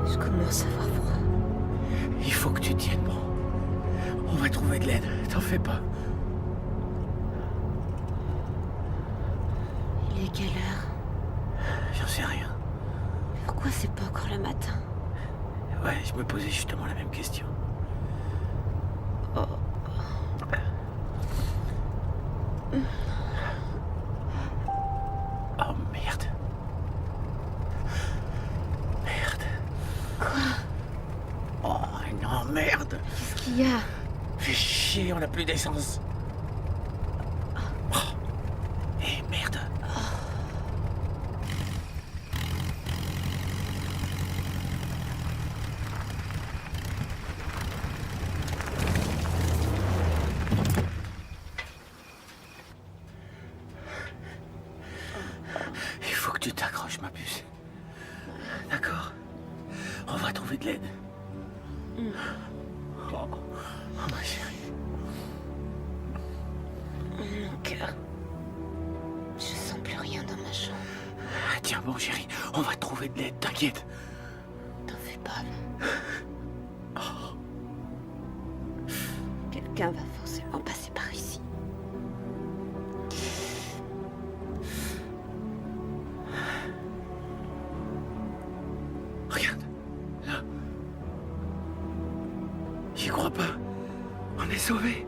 Je commence à avoir froid. Il faut que tu tiennes bon. On va trouver de l'aide, t'en fais pas. Il est quelle heure? J'en sais rien. Pourquoi c'est pas encore le matin? Ouais, je me posais justement la même question. Oh merde. Merde. Quoi? Oh non, merde. Qu'est-ce qu'il y a? Fais chier, on n'a plus d'essence. Oh. Eh merde. Il faut que tu t'accroches, ma puce. D'accord? On va trouver de l'aide. Oh, ma chérie. Mon cœur. Je sens plus rien dans ma chambre. Ah, tiens bon, chérie, on va trouver de l'aide, t'inquiète. T'en fais pas. Quelqu'un va forcément passer par ici. Regarde, là. J'y crois pas. On est sauvés.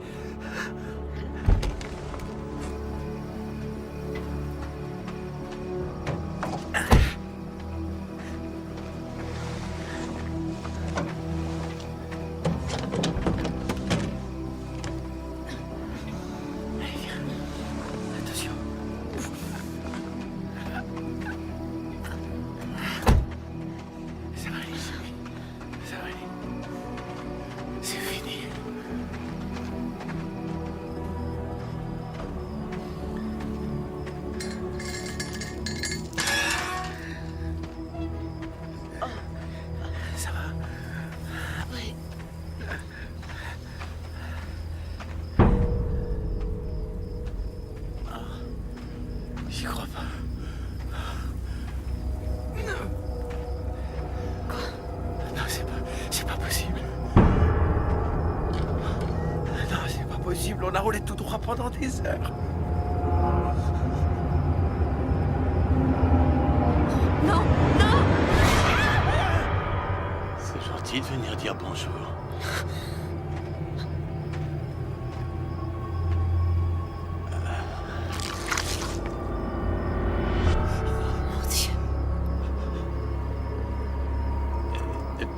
Allez, viens. Attention. Ça va aller, chérie. Ça va aller. C'est fini. Ça va? Ouais. J'y crois pas. Non, c'est pas possible. Non, c'est pas possible. On a roulé tout droit pendant des heures. Non, non! C'est gentil de venir dire bonjour. Mon Dieu.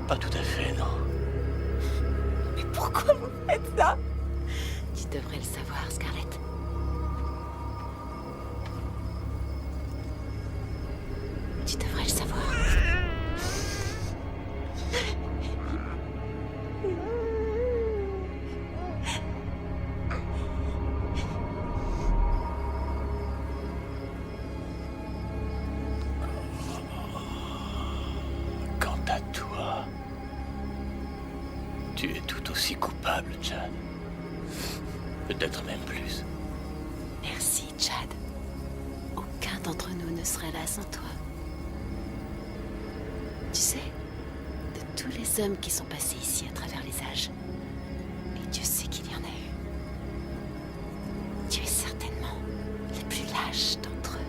Pas tout à fait, non. Mais pourquoi vous faites ça? Tu devrais le savoir, Scarlett. Tu devrais le savoir. à toi. Tu es tout aussi coupable, Chad. Peut-être même plus. Merci, Chad. Aucun d'entre nous ne serait là sans toi. Tu sais, de tous les hommes qui sont passés ici à travers les âges, et Dieu sait qu'il y en a eu, tu es certainement le plus lâche d'entre eux.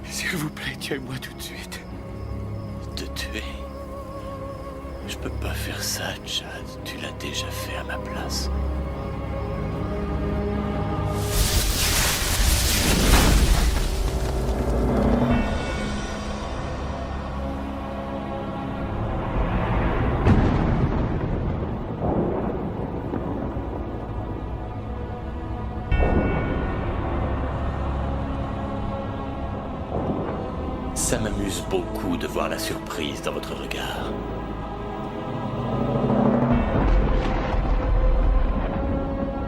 S'il vous plaît, tuez-moi tout de suite. Te tuer? Je peux pas faire ça, Chad. Tu l'as déjà fait à ma place. Ça m'amuse beaucoup de voir la surprise dans votre regard.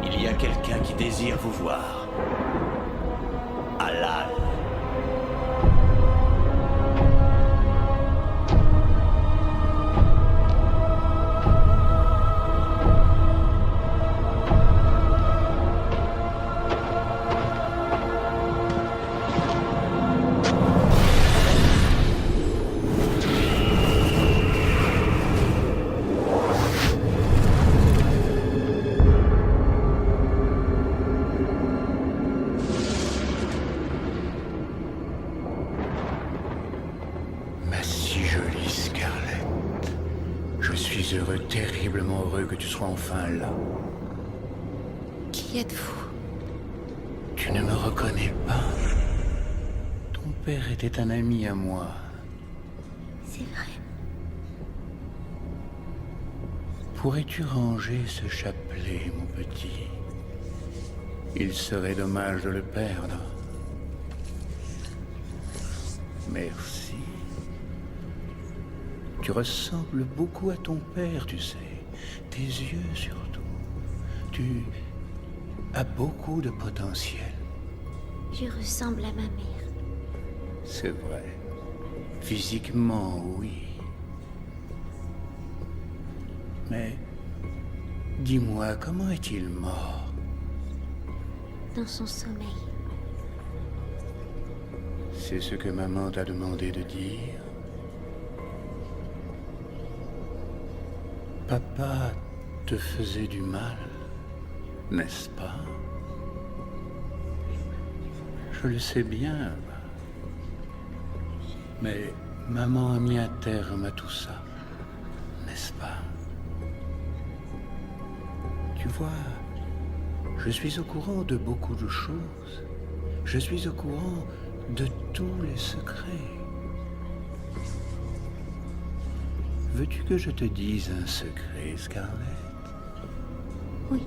Il y a quelqu'un qui désire vous voir. Alal. Ma si jolie Scarlett. Je suis heureux, terriblement heureux que tu sois enfin là. Qui êtes-vous? Tu ne me reconnais pas? Ton père était un ami à moi. C'est vrai. Pourrais-tu ranger ce chapelet, mon petit? Il serait dommage de le perdre. Merci. Tu ressembles beaucoup à ton père, tu sais. Tes yeux surtout. Tu as beaucoup de potentiel. Je ressemble à ma mère. C'est vrai. Physiquement, oui. Mais dis-moi, comment est-il mort? Dans son sommeil. C'est ce que maman t'a demandé de dire? Papa te faisait du mal, n'est-ce pas? Je le sais bien. Mais maman a mis un terme à tout ça, n'est-ce pas? Tu vois, je suis au courant de beaucoup de choses. Je suis au courant de tous les secrets. Veux-tu que je te dise un secret, Scarlett? Oui.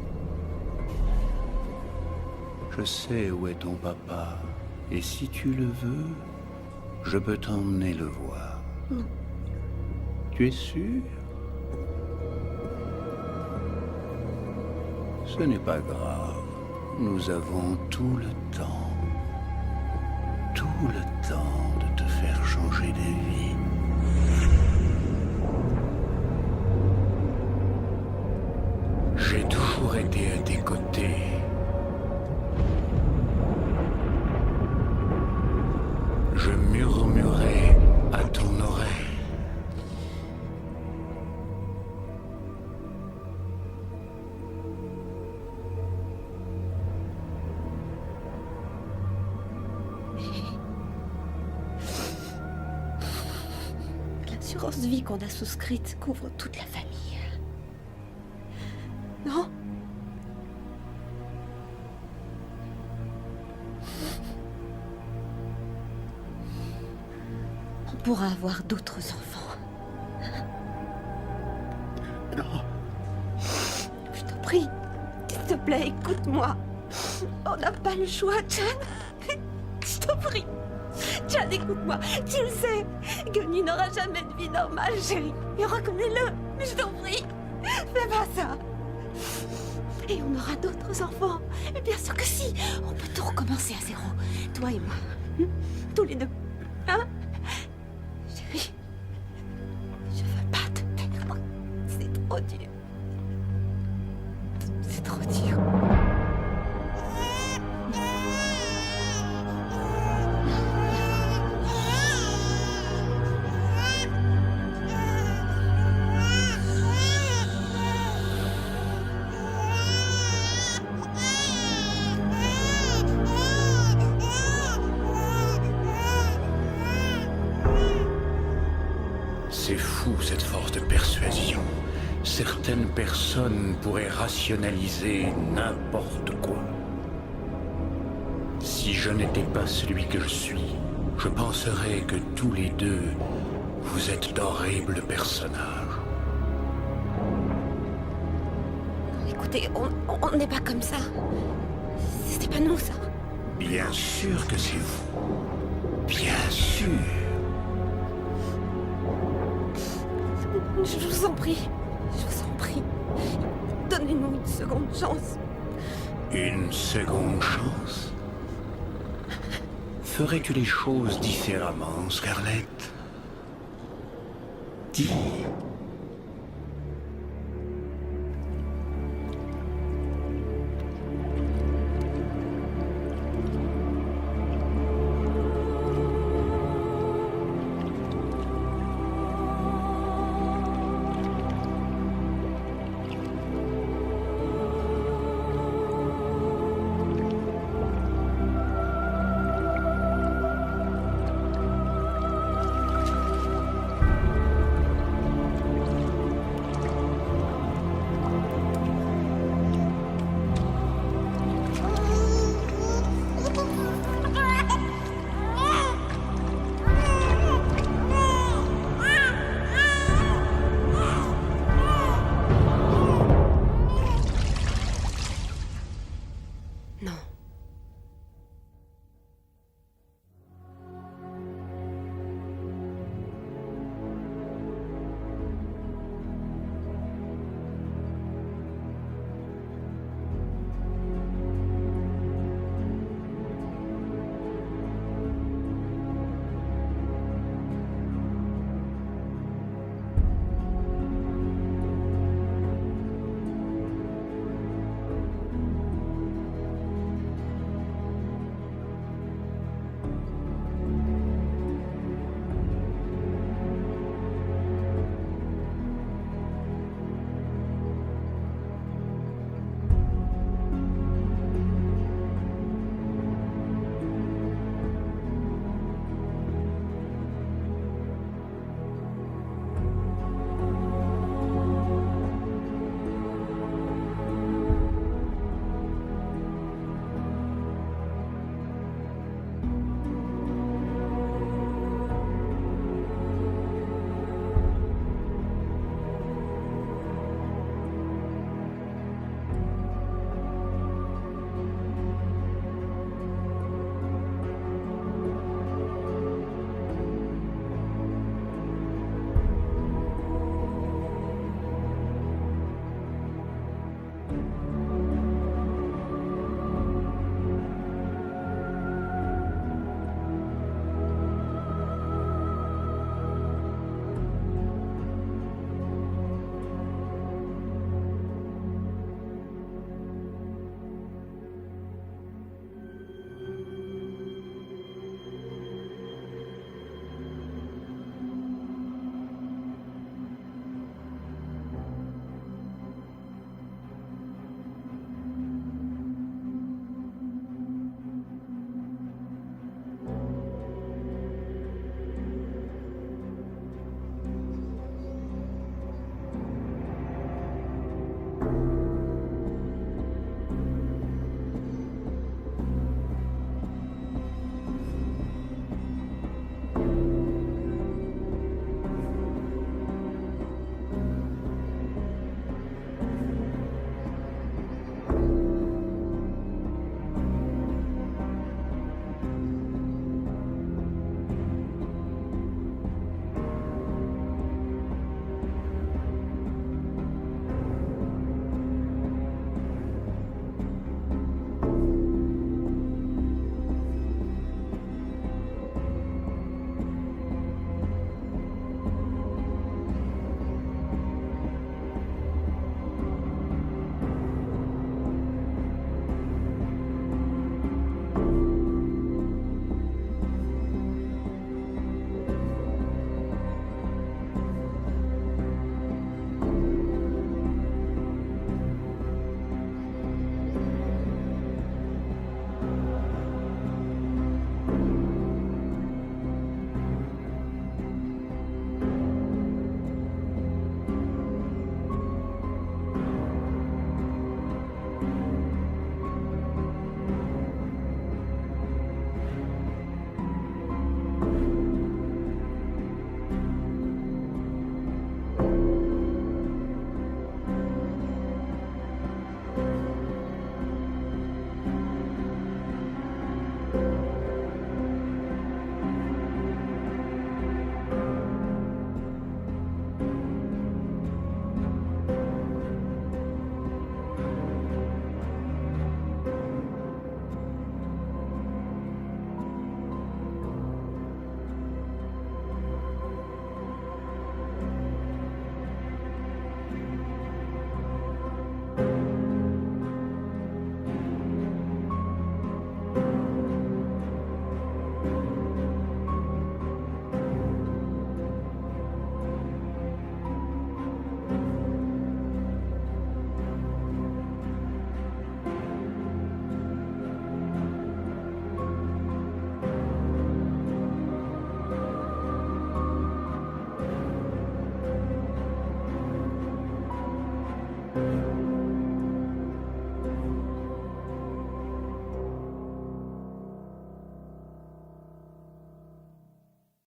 Je sais où est ton papa, et si tu le veux, je peux t'emmener le voir. Non. Tu es sûr? Ce n'est pas grave. Nous avons tout le temps. Tout le temps de te faire changer d'avis. J'ai toujours été à tes côtés. Je murmurais à ton oreille. L'assurance vie qu'on a souscrite couvre toute la famille. Non? On pourra avoir d'autres enfants. Non. Je t'en prie, s'il te plaît, écoute-moi. On n'a pas le choix, Chad. Je t'en prie. Chad, écoute-moi. Tu le sais. Gunny n'aura jamais de vie normale, chérie. Et reconnais-le. Mais je t'en prie. Fais pas ça. Et on aura d'autres enfants. Mais bien sûr que si. On peut tout recommencer à zéro. Toi et moi. Tous les deux. Hein? Chérie. Je veux pas te perdre. C'est trop dur. C'est trop dur. C'est fou, cette force de persuasion. Certaines personnes pourraient rationaliser n'importe quoi. Si je n'étais pas celui que je suis, je penserais que tous les deux, vous êtes d'horribles personnages. Écoutez, on n'est pas comme ça. C'était pas nous, ça. Bien sûr que c'est vous. Bien sûr. Je vous en prie. Je vous en prie. Donnez-nous une seconde chance. Une seconde chance? Ferais-tu les choses différemment, Scarlett? Dis.